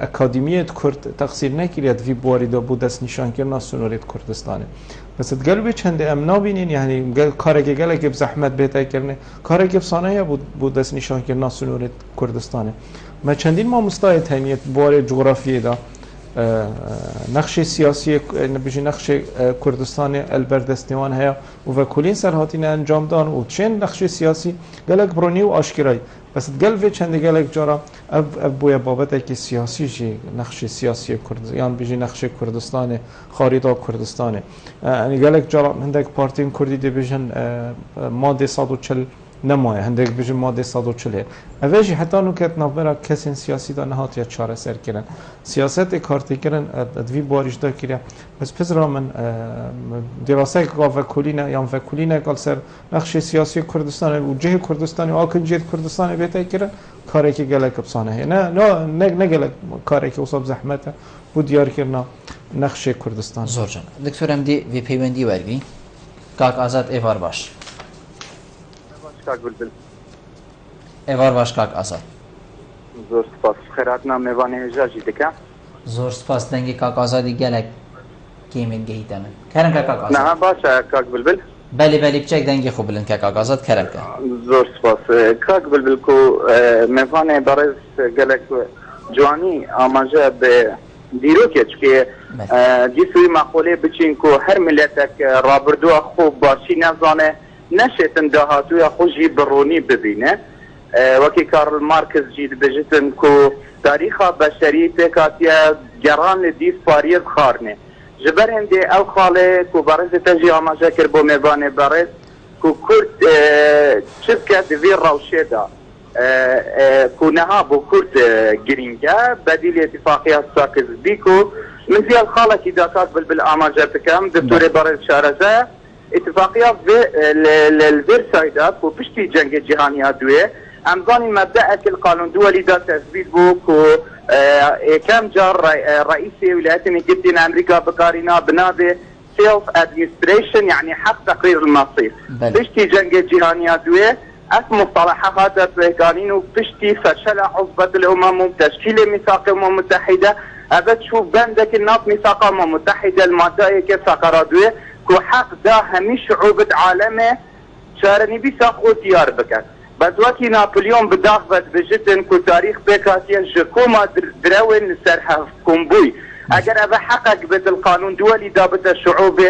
اکادمیت کرد تقصیر نکرید وی بوارید بو دست نشان کردن سنورت کردستانه بس تقلبی چند ام نابینین یعنی کارگی گله زحمت بهتر کردن کارگی بسانه بود دست نشان کردن سنورت کردستانه ما چندین ما مستعد همیت بوار جغرافیه دا نقش سیاسی بيجي نقش كردستان البردستوان هيا وفكولين سرهاتين انجام دان و چين نقش سیاسی گلک برونی و آشکرای بس گلوی چند گلک جارا اب بویا بابت که سیاسی جی نقش سیاسی کرد یان بيجي نقش کردستان خارطه کردستان یعنی گلک جارا هندک پارتین کردی دی بيجن ماده 140 نمایه هندک بيجن ماده 140 اوجی حتی نو کت نوبرا کسین سیاسی دا نهات یا چاره سر کردن سیاست کارتی کردن ادوی باریش دا کردن بس پس من دراسه که وکولینه یا وکولینه کال سر نقش سیاسی کردستان و جه کردستان و آکنجیت کردستان بیت کردن کاری که گله کبسانه نه گله کاری که اصاب زحمته بود دیار کردن نقش کردستان زور جان دکترم دی وی پیوندی ورگی کاک آزاد ایوار باش ایوار باش کاک آزاد زور سپاس خیراتنا میوانه جاجی دکه زور سپاس دنگی کاک آزادی گلک کیمین گهیده من کرم که کاک آزاد نه باشه کاک بلبل بله بچک دنگی خوب بلند که کاک آزاد کرم که زور سپاس کاک بلبل کو میوانه برز گلک جوانی آماجه به دیروکه که دیسوی مقوله بچین که هر ملتک رابردو خوب باشی نزانه نشتن دهاتوی خوشی برونی ببینه وکی کارل مارکس جید بجتن که تاریخ بشری پیکاتیا گران دیس پارید خارنه جبر هنده او خاله که برز تجی آماجه کر بو میبانه برز که کرد چبکه دوی روشه دا که نها بو کرد گرینگه بدیل اتفاقیات ساکز بی که من زیاد خاله که داکات بلبل آماجه بکم دکتور برز شارزه اتفاقیات للفيرسايدات وبشتي جنگ جهانيات دوية امزاني مبدأ القانون دولي دا تثبيت بو كو كم جار رئيس الولايات المتحدة الامريكا بقارنا بنابه سيلف ادمنستريشن يعني حق تقرير المصير بشتي جنگ جهانيات دوية مصطلحات قانون وبشتي فشل عصبة الامم تشكيل ميثاق الامم المتحدة ابد شوف بندك الناط ميثاق الامم المتحدة المادة كيف ساقرا دوية كو حق دا همي شعوب عالمه شارني بيساقو ديار بكت بس وكي نابليون بداخبت بجدن كو تاريخ بكاتيا جكوما دروين سرحة كومبوي اگر ابا حقق بد القانون دولي دابت الشعوب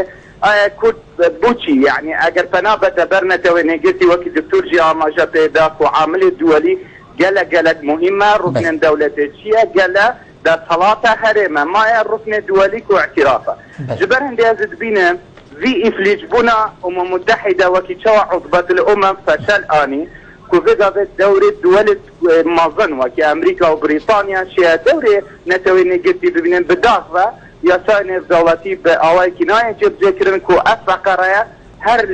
كود بوشي يعني اگر فنابت برنة ونجسي وكي دكتور جي عماجة بيداك وعامل الدولي قلق مهمة ركن دولة الشيء قلق دا صلاة هرمة ما الركن الدولي كو اعترافه جبر هندي ازد بينا في إفليج بنا أمم متحدة وكي تشوى عضبة الأمم فشل آني كوفيدا في دورة دول مازن وكي أمريكا وبريطانيا شيء دورة نتوي نجدي ببنين بداخبة يساين الدولتي بأواي كناية جب ذكرن كو أفقرية هر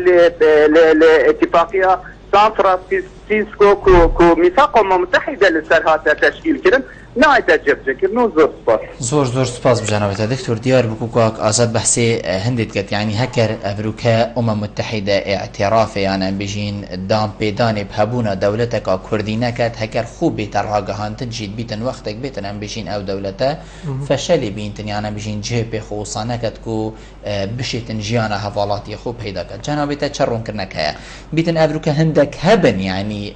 لاتفاقية سان فرانسيسكو كو ميثاق أمم متحدة لسرهات تشكيل كرن نایت جب ذکر نو زور سپاس بجنابت دکتور دیار بکو که آزاد بحثی هندید کت یعنی هکر افروکا متحده اعتراف یعنی بجین دام پیدان بهبونا دولتک کردی نکت هکر خوب بیتر راگهانتن جید بیتن وقتک بیتن ام بجین او دولتا فشلی بینتن یعنی بجین جهب خوصا نکت کو بشیتن جیانا حوالاتی خوب پیدا کت جنابت چرون کرنک هیا بیتن افروکا هندک هبن یعنی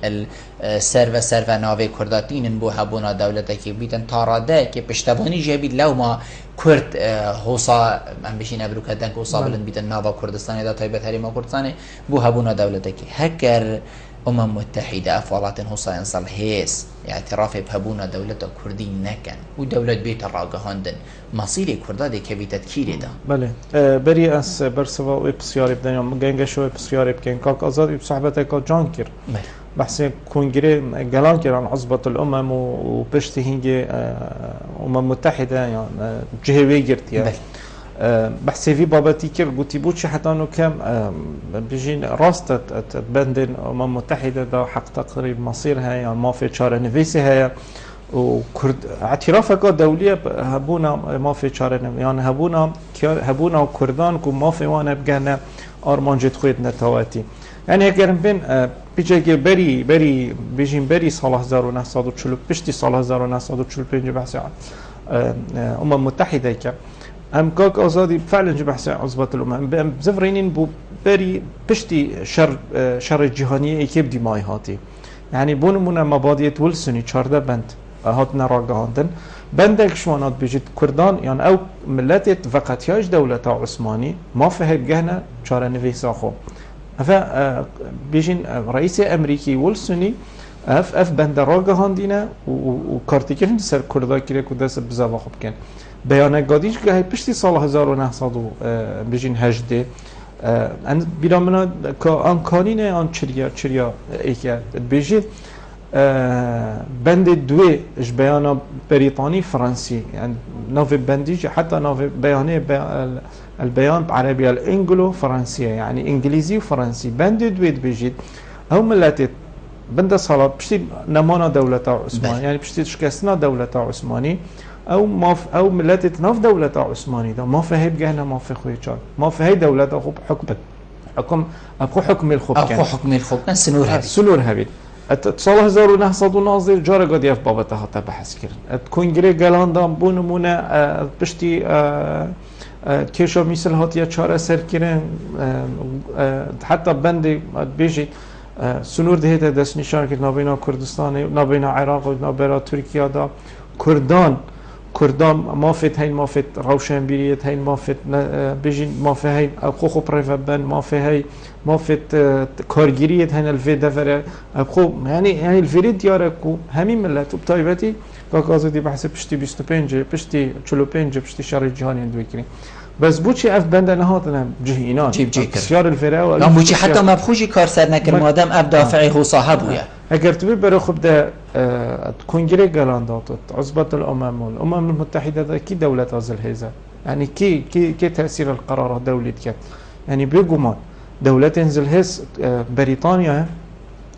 سرو ناوی کرداتین بو هبونا دولتکی بیتن تاراده که پشتبانی جابید لو ما کرد حوصا من بشین ابروکا دنک حوصا بلند بیتن ناوا کردستانی دا تایبت هریما کردستانی بو هبونا دولتکی هکر متحده افوالات حوصا انصال هیس اعتراف بهبونا دولت کردی نکن و دولت بیت راگهاندن مصیر کرداده که بیتت کیلی دا بله بری از برسوا و بسیاری بدنیم گنگش و بسیاری بکن کاک آزاد بصحبته که جان کر بحث كونغري جلان كيران عصبة الأمم وبشتي هنجي متحدة يعني جهة ويجرت يعني بحث في بابتي كير قلتي بوتشي حتى انه كم بيجين راست تبندن متحدة ده حق تقرير مصيرها يعني ما في شارع نفيسها وكرد اعترافك دولية هبونا ما في شارع يعني هبونا وكردان كم ما في وانا بقنا أرمانجت خويت نتواتي يعني اگر بین پیچه بری بیشین بری سال 1940 پشتی سال 1945 بحث عن متحده که امکاک آزادی فعلا بحث عصبة الامم زفرینین بو بری پشتی شر جهانی اکیب دی مای هاتی يعني بونمونا مبادئ ولسوني 14 بند هاتنا راگهاندن بندك شوانات بيجيت كردان يعني او ملتت فقط ياش دولة عثماني ما فهم جهنا شارع نفيسا خو افا بيجين رئيس امريكي ولسوني اف بند راگهاندينه وكارتيكن سر كردا كيري كودس بزاف خوب كان بيان قاديش هي بشتي سال 1900 بيجين هجده ان بيرامنا كان كانينه ان چريا ايكا بيجي بند دوي اش بيانا بريطاني فرنسي يعني نوفي بنديج حتى نوفي بياني البيان بعربية الانجلو فرنسية يعني انجليزي وفرنسي بند دوي بيجي هم اللي بند صلاة بشتي نمانا دولة عثماني يعني بشتي شكسنا دولة عثماني او ملتت ناف دولة عثماني ده ما فهي بجهنا ما في خوي شان ما في هي دولة خوب حكم حكم الخوب كان حكم الخوب كان سنور هبيل اتصال هزار و نهصد و نازر جارة قد يف بابتا حتى بحث كرن كونگره گلاندام بونمونه بشتي كيشا مثل هاتيا چاره سر كرن حتى بند بيجي سنور دهيتا دست نشان كر نابينا كردستان نابينا عراق و نابينا تركيا دا كردان مافت هين مافت روشن بيريت هين مافت بيجين مافت هين خو بريفبن مافت هين مافت كارگيريت هين الفيدا فر خو يعني الفيريد دياركو همين ملت بتايبتي كاكازو دي بحث بشتي 25 بشتي 45 بشتي شهر جهاني دويكري بس بوچی اف بنده نهاتنا جهینان بسیار الفراو لا بوچی حتی مبخوشی کار سر نکر مادم اب دافعی هو صاحبویه اگر تو برای خوب ده کنگره گلاندات عصبة الامم والامم المتحده ده کی دولت ازل هزه يعني كي تاثير القرار دولت كت يعني بيقومان دولت انزل هز بريطانيا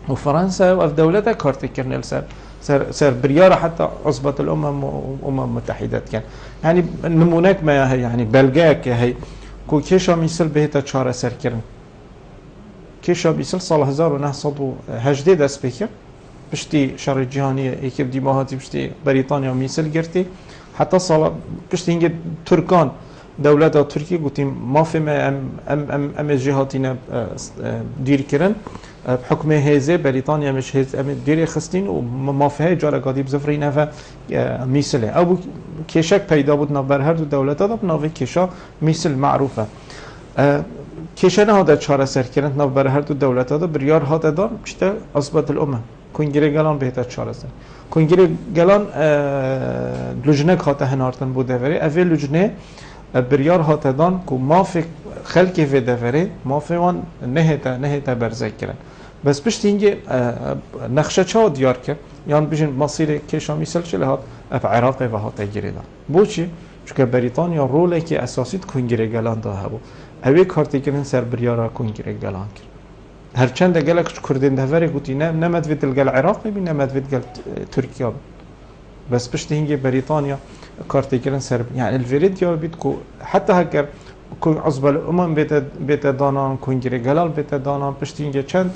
وفرنسا واف دولتها كارت كرنل سر بريارة حتى عصبة الامم والامم المتحده كان يعني نمونك ما هي يعني بلغاك هي كو كيشا مثل بهتا چاره سر كرن كيشا مثل سال 1918 دست بكر بشتي شر جهاني يكب ديماهاتي بشتي بريطانيا مثل گرتي حتى صال بشتي هنگ تركان دولة تركيا قلتي ما في ما ام جهاتنا دير كرن بحكم هذا بريطانيا مش هز ام دير خستين وما فيها جاره قادي بزفرين ف مثله او كيشك پیدا بود نبر هر دو دولت ها ناوی کشا مثل معروفه کشا نه هذا چهار سر کردن نبر هر دو دولت ها بریار ها دادن چته عصبة الامه کنگره گلان بهتر چهار سر کنگره گلان لجنه خاطه هنارتن بوده وری اول لجنه بریار ها دادن کو ما فی خلقی و دوره ما فی وان نهتا برزه کردن بس بشت اینجا نقشه چه دیار کرد یان بیشن مصیر کشا مثل چه هات اف عراق و هات گیردا بوچی چون بریتانیا رولی که اساسی کنگره گلان ده هبو اوی کارتی کردن سر بریارا کنگره گلان کرد هرچند گلک کردن دوره گویی نه نمد وید الگل عراق بی نمد وید گل ترکیه بس بشت اینجا بریتانیا کارتی کردن سر يعني الفيريد يا بيتكو حتى هكر عصبة الأمم بيت دانان كونجري جلال بيت دانان بشتينجا چند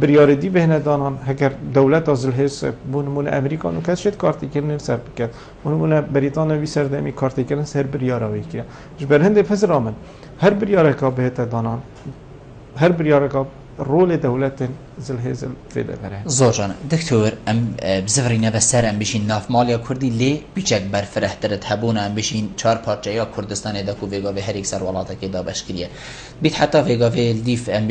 برياردي بهنا دانان هكر دولة أزلهس بون أمريكا نكشت كارتي كرن سر بكت بون بريطانيا بيسر دمي كارتي كرن سر بريارا ويكيا جبر هند فزر آمن هر بريارا كا بهت دانان هر بريارا كا رول دولت زلهزل فيدا بره زوجان دكتور ام بزفرينا بسر ام بشين ناف ماليا كردي لي بيچك برفره درت هبون ام بشين چهار پارچه یا کردستان دکو ویگا به هر یک سر ولاتا که دا بشکریه بیت حتی ویگا ویل دیف ام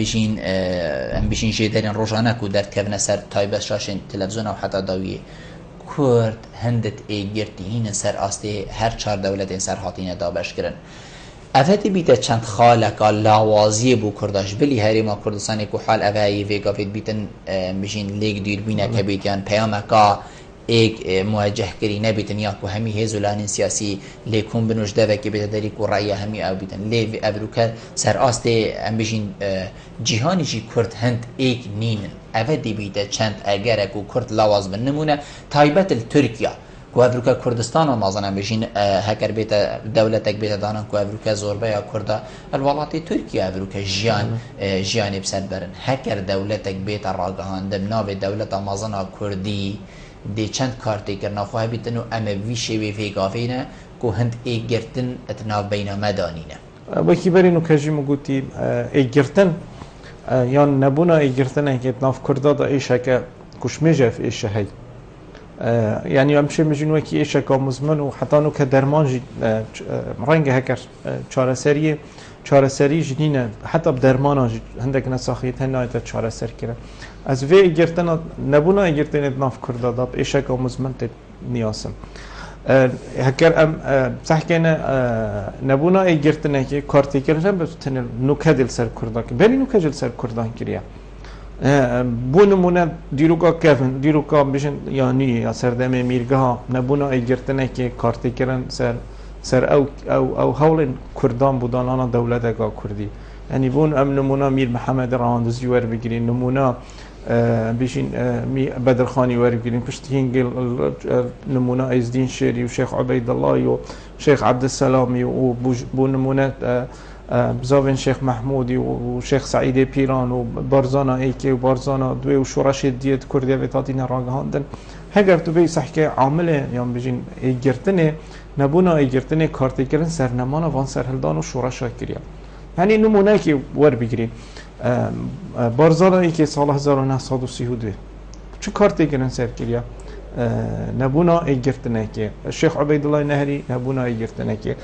بشين جيدرين روجانا کو درت كفنا سر تايبس شاشن تلفزيون او حتى داويه كرد هندت ايگرتين سر استه هر چهار دولت سر هاتين دا بشکرن افتی بیت چند خالق لاوازی بو کرداش بلی هری ما کردستانی کو حال اوایی ویگا فید بیتن بشین لیگ دیر بینه که بیتن پیامکا ایک موجه کری نبیتن یا کو همی هزولان سیاسی لیکون بنوجده و که بیت داری کو رأی همی او بیتن لی ابروکر سر آسته ام بشین جهانی جی کرد هند ایک نینن افتی بیت چند اگر کو کرد لاواز بنمونه تایبت الترکیه کو افریقا کردستان و مازن بشین هکر بیت دولتک بیت دانن کو افریقا زوربه یا کرده الولات ترکیه افریقا جیان بسد برن هکر دولتک بیت راگهان دبنا به دولت مازن کردی دی چند کارتی کرنا خواه بیتنو ام ویشه وی فیگافینه کو هند ایگرتن اتنا بین مدانینه وکی برینو کجیمو گوتی ایگرتن یا نبونا ایگرتن که ناف کرده دا ایشه که کشمیجه فی ایشه هی يعني امشه مجنوه کی ایشک مزمن و حتی نو که درمان جی رنگ هکر چاره سری جنینه حتی بدرمان هندک نساخیت هنایت چاره سر کرد از وی گرتن نبونا گرتن ناف کرده داب ایشک مزمن ت نیاسم هکر صح کنه نبونا گرتن که کارتی کردن به تن نکدل سر کردن که بری نکدل سر کردن کریه بو نمونه دیروگا کفن دیروگا بیشن یعنی سردم میرگه نبونا گرتن که کارتی کردن سر او حول کردان بودن آن دولت اگا کردی یعنی بون نمونه میر محمد راندزی ور بگیرین نمونه بیشین بدرخانی ور بگیرین پشتین گل نمونه ازدین شیری و شیخ عبید الله و شیخ عبدالسلامی و بو نمونه بزاوین شیخ محمودی و شیخ سعید پیران و بارزانا ایکی و بارزانا دوی و شورش دیت کردی و تاتین راگهاندن هگر تو بی صح که عامل یا بیشین ایگرتنه نبونا ایگرتنه کارتی کردن سرنمان وان سرهلدان و شورش کردیم یعنی نمونه که ور بگیرین بارزانا ایکی سال 1932 چه کارتی کردن سر کردیم نبونا ایگرتنه که شیخ عبید الله نهری نبونا ایگرتنه که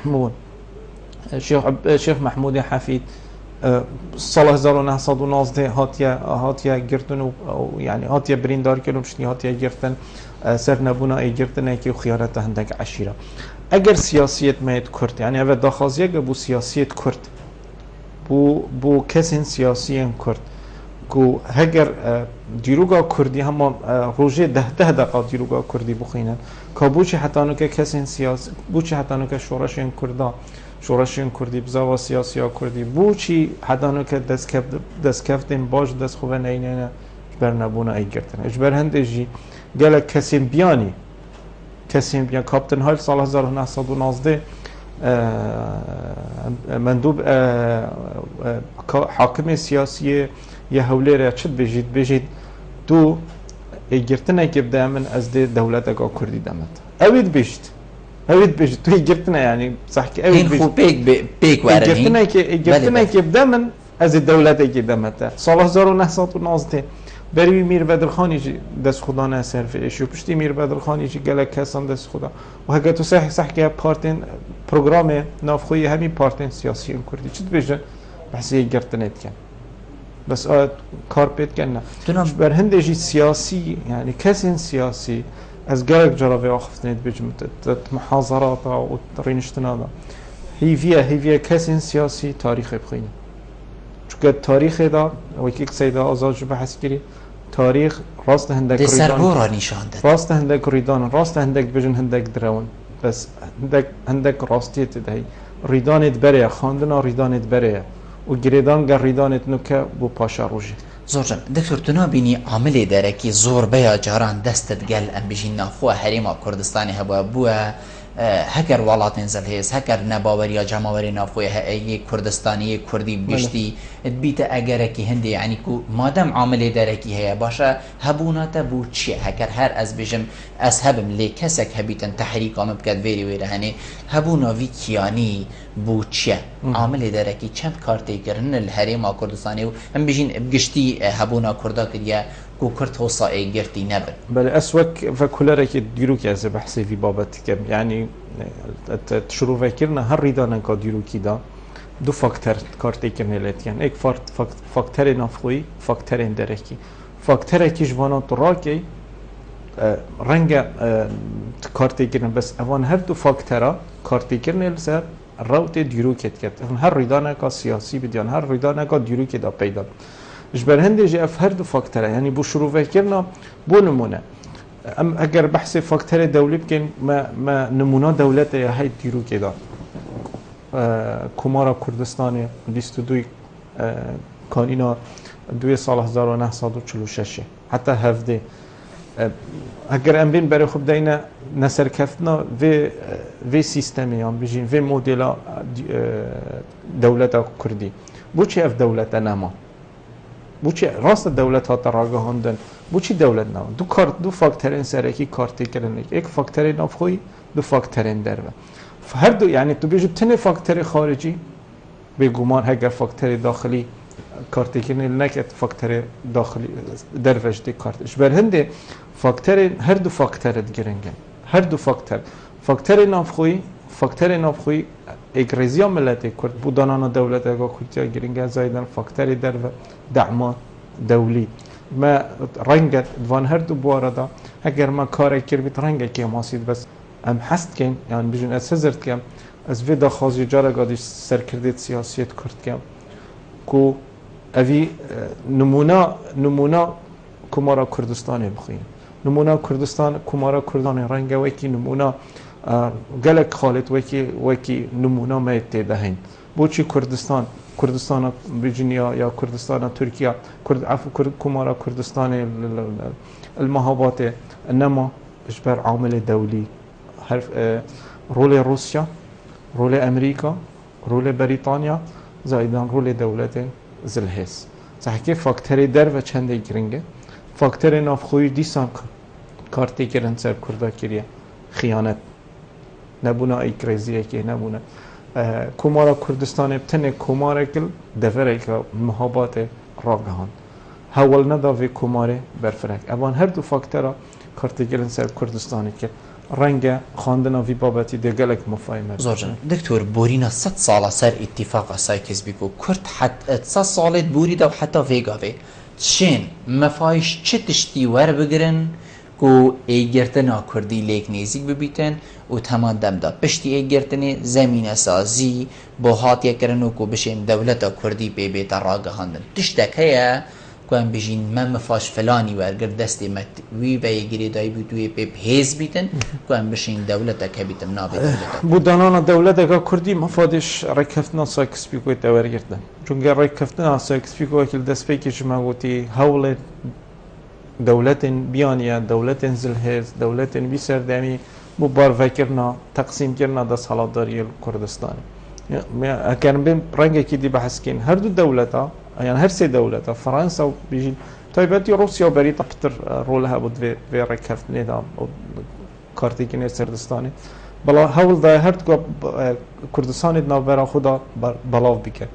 مون شیخ محمود حفید سال 1919 هاتیا گرتن و یعنی هاتیا بریندار کردن پشتی هاتیا گرتن سر نبونا ای گرتن که خیانت هندک عشیره اگر سیاسیت میت کرد یعنی اول داخازیه بو سیاسیت کرد بو کسین سیاسیین کرد کو هگر دیروگا کردی هم روزه 10 دقیقه دیروگا کردی بخینن که بوچه حتی نو که کسین سیاسی بوچه حتی نو که شورشین کردا شورشین کردی بزاوا سیاسی ها کردی بوچی حتی نو که دست کفتین باش دست خوبه نینه بر نبونه ای گرتن اجبر هندجی گله کسین بیان کاپتن هایل سال 1919 مندوب حاکم سیاسی یه حوله را چد بجید تو ایگرتنه که بده من از دولت اگه کردی دمت اوید بجید تو ایگرتنه یعنی صح که اوید بجید پیک وارنی ایگرتنه که بده من از دولت اگه دمت سال 1919 بری میر بدرخانی جی دست خدا نه صرف ایشو پشتی میر بدرخانی جی گله کسان دست خدا و هگه تو صح که پارتین پروگرام نافخوی همین پارتین سیاسی کردی چت بجن بحثی ایگرتنه کن بس کار پیت کنه بر هندجی سیاسی یعنی کسی سیاسی از گرگ جرابه آخفتنید بجمت محاضرات و رینشتنا هیویه کسی سیاسی تاریخ بخینه چون تاریخ دا وکی سیدا آزاد جو بحث کری تاریخ راست هندک ریدان نشان داد راست هندک ریدان راست هندک بجن هندک درون بس هندک راستیت دهی ریدانت بره خواندن ریدانت بره و گریدان گر ریدانت نکه بو پاشا روژی زور جان دکتر تو نبینی عامل داره که زور بیا جاران دستت گل ام بجین نافوه حریم کردستانی هوا بوه هکر ولات نزل هیز هکر نباوری یا جماوری نافوه ای کردستانی کردی بشتی بیت اگر کی هندی یعنی کو مادام عامل داره کی هيا باشه هبونات بو چی هکر هر از بجم از هبم لی کسک هبیتن تحریک ام بکد ویری هنی هبونا وی کیانی بو چی عامل داره کی چند کارتی کردن الحریم کردستانی و هم بجین بگشتی هبونا کردا کدیا کو کرد وصا گرتی نبر بل اسوك فكولارك ديروك از بحثي في بابتك يعني تشرو فكرنا هر ريدانا كا ديروكي دا دو فاكتور كارتي كرنلت يعني اك فاكتور نافخوي فاكتور دركي فاكتور كي جوانا تراكي رنگ كارتي كرن بس اوان هر دو فاكتورا كارتي كرنل سر روت ديروكيت كت هر ريدانا كا سياسي بديان هر ريدانا كا ديروكي دا پیدا اجبر هندی جه اف هر دو فاکتوره یعنی بو شروع کردن بو نمونه اگر بحث فاکتور دولی بکن ما نمونه دولت یا هی دیرو کدا کمارا کردستان 22 کانینا 2 سال 1946 حتی 17 اگر ام بین برای خوب دینا نسر کفتنا و سیستمی هم بجین و مدل دولت کردی بو چی اف دولت نما بوچی راست دولت ها تراغه هندن بوچی دولت نه دو فاکتورین سرکی کارتی کردن یک فاکتور نافخوی دو فاکتورین درو هر دو یعنی تو بیجو تن فاکتور خارجی به گمان هگر فاکتور داخلی کارتی کنی نکت فاکتور داخلی دروش دی کارتش بر هنده فاکتور هر دو فاکتور دگرنگن هر دو فاکتور نافخوی اگریزیا ملت کرد بودانان دولت اگه کردیا گرینگه زایدن فاکتور درو دعم دولی ما رنگت وان هر دو بواردا اگر ما کار کرد رنگه که ماسید بس ام حست کن یعنی بیشون اسزرد کم از ویدا خازی جارا قادش سرکردید سیاسیت کرد کم کو اوی نمونه کمارا کردستانی بخوین نمونه کردستان کمارا کردان رنگه وکی نمونه گلک خالد وکی نمونه میت دهین بوچی کردستان بریجنیا یا کردستان ترکیه کمارا کردستان المهابات انما اجبر عامل دولي رول روسيا رول امريكا رول بريطانيا زائدا رول دولتين زلهس صحكي فاكتوري در و چنده گرنگه فاکتور نافخوی دیسان کارتی کرن سر کردا کریه خیانت نبونا ای کریزیه که نبونا کمارا کردستان ابتنه کماره کل دفره که محابات راگهان هول نداوی کماره برفرک اوان هر دو فاکتورا کارتی کرن سر کردستانی که رنگ خواندن وی بابتی دگلک مفاهمه زور جان دکتور بورینا 100 سال سر اتفاق سایکس بیکو کرد حتی 100 سال بورید و حتی ویگاوی چین مفایش چه تشتی ور بگرن کو ایگرتنا کردی لیک نیزیک ببیتن و تمام دم دا پشتی ایگرتنی زمین سازی با هات یکرنو کو بشین دولتا کردی بی بیتا راگهاندن تشتکه کوام بجین من مفاش فلانی ورگر دستی مت وی و یگری دای بودوی به هیز بیتن کوام بشین دولتا کبیتم نابی دولتا بودانان دولتا که کردی مفادش رکفتنا سایکس بیکوی تاور گردن چونکه رکفتنا سایکس بیکوی که دست پیکی شما گوتی حول دولت بیانیه دولت زلهز دولت بی سردمی بو بار فکرنا تقسیم کرنا دست حالداری کردستان اگر بین رنگی که دی بحث کن هر دو دولتا يعني هر سي دولة فرنسا بيجي طيباتي روسيا وبريطة بتر رولها بود في ركفت نظام كارتي كنير سردستاني بلا هول دا هرد كردستاني ناوبرا خدا بلاو بك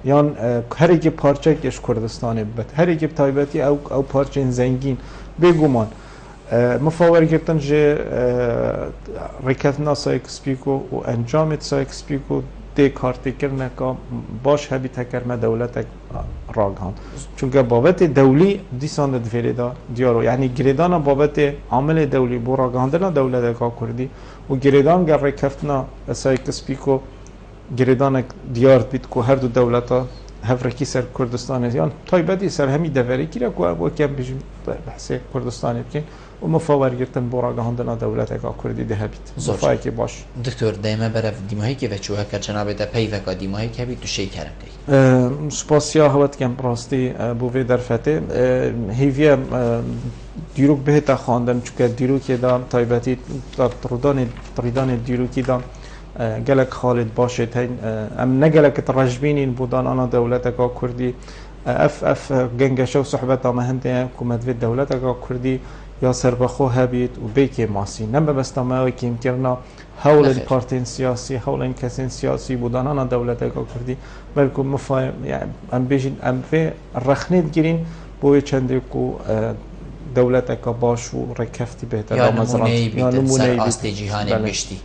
يعني هر يجي پارچه كش كردستاني بت هر يجي طيباتي او پارچه زنگين بگومان مفاور گرفتن جه رکفتنا سایکس بیکو و انجامت سایکس بیکو دی کارتی کرنه که باش هبی تکرمه دولت راگهان چونکه بابت دولی دیسان دویره دیارو یعنی گریدان بابت عامل دولی بو راگهاندن دولت که کردی و گریدان گر رکفتنا سایکس بیکو گریدان دیار بید که هر دو دولت ها هفرکی سر کردستان یعنی طایبتی سر همی دوری که و کم بجیم بحث کردستانی بکن و مفاور گرتن برا گهاندن دولت اگه کردی ده بیت مفاهی که باش دکتور دائما برای دیماهی که بچوها که جناب ده پی وکا دیماهی که بی تو شی کرم کی سپاسیا هوت کم راستی بوی در فته هیوی دیروک بهت خواندن چون دیروکی دا طایبتی تردان دیروکی دا گلک خالد باشه تین ام نگلک ترجبینین بودان آن دولت اگه کردی اف گنگشه و صحبت آمه هنده کمد وی دولت اگه کردی یا سربخو هبید و بیکی ماسی نم بس تمامی کیم کرنا حول الپارتین سیاسی حول این کسین سیاسی بودن آن دولت اگه کردی بلکه مفاهم یعنی ام بیشین ام فی رخنید گیرین بوی چنده کو دولت اگه باش و رکفتی بهتر یا نمونه بیتن سر آست جیهانی بشتی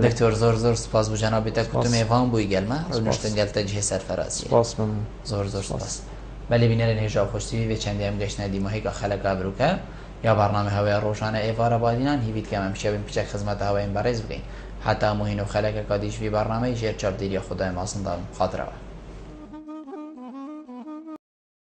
دکتور زور سپاس بو جناب تا کتو میوان بوی گلمه رو نشتن گلتا جه سرفرازی سپاس من زور سپاس ولی بینر نهجا خوشتی و چندی هم گشت ندی ماهی که خلق ابروکه یا برنامه هوای روشانه ایوار بادینان هیوید که همشه بین پیچک خدمت هوای این برز بگین حتی موهین و خلق کادیش وی برنامه جیر چاب دیری خدای مازن دارم خاطره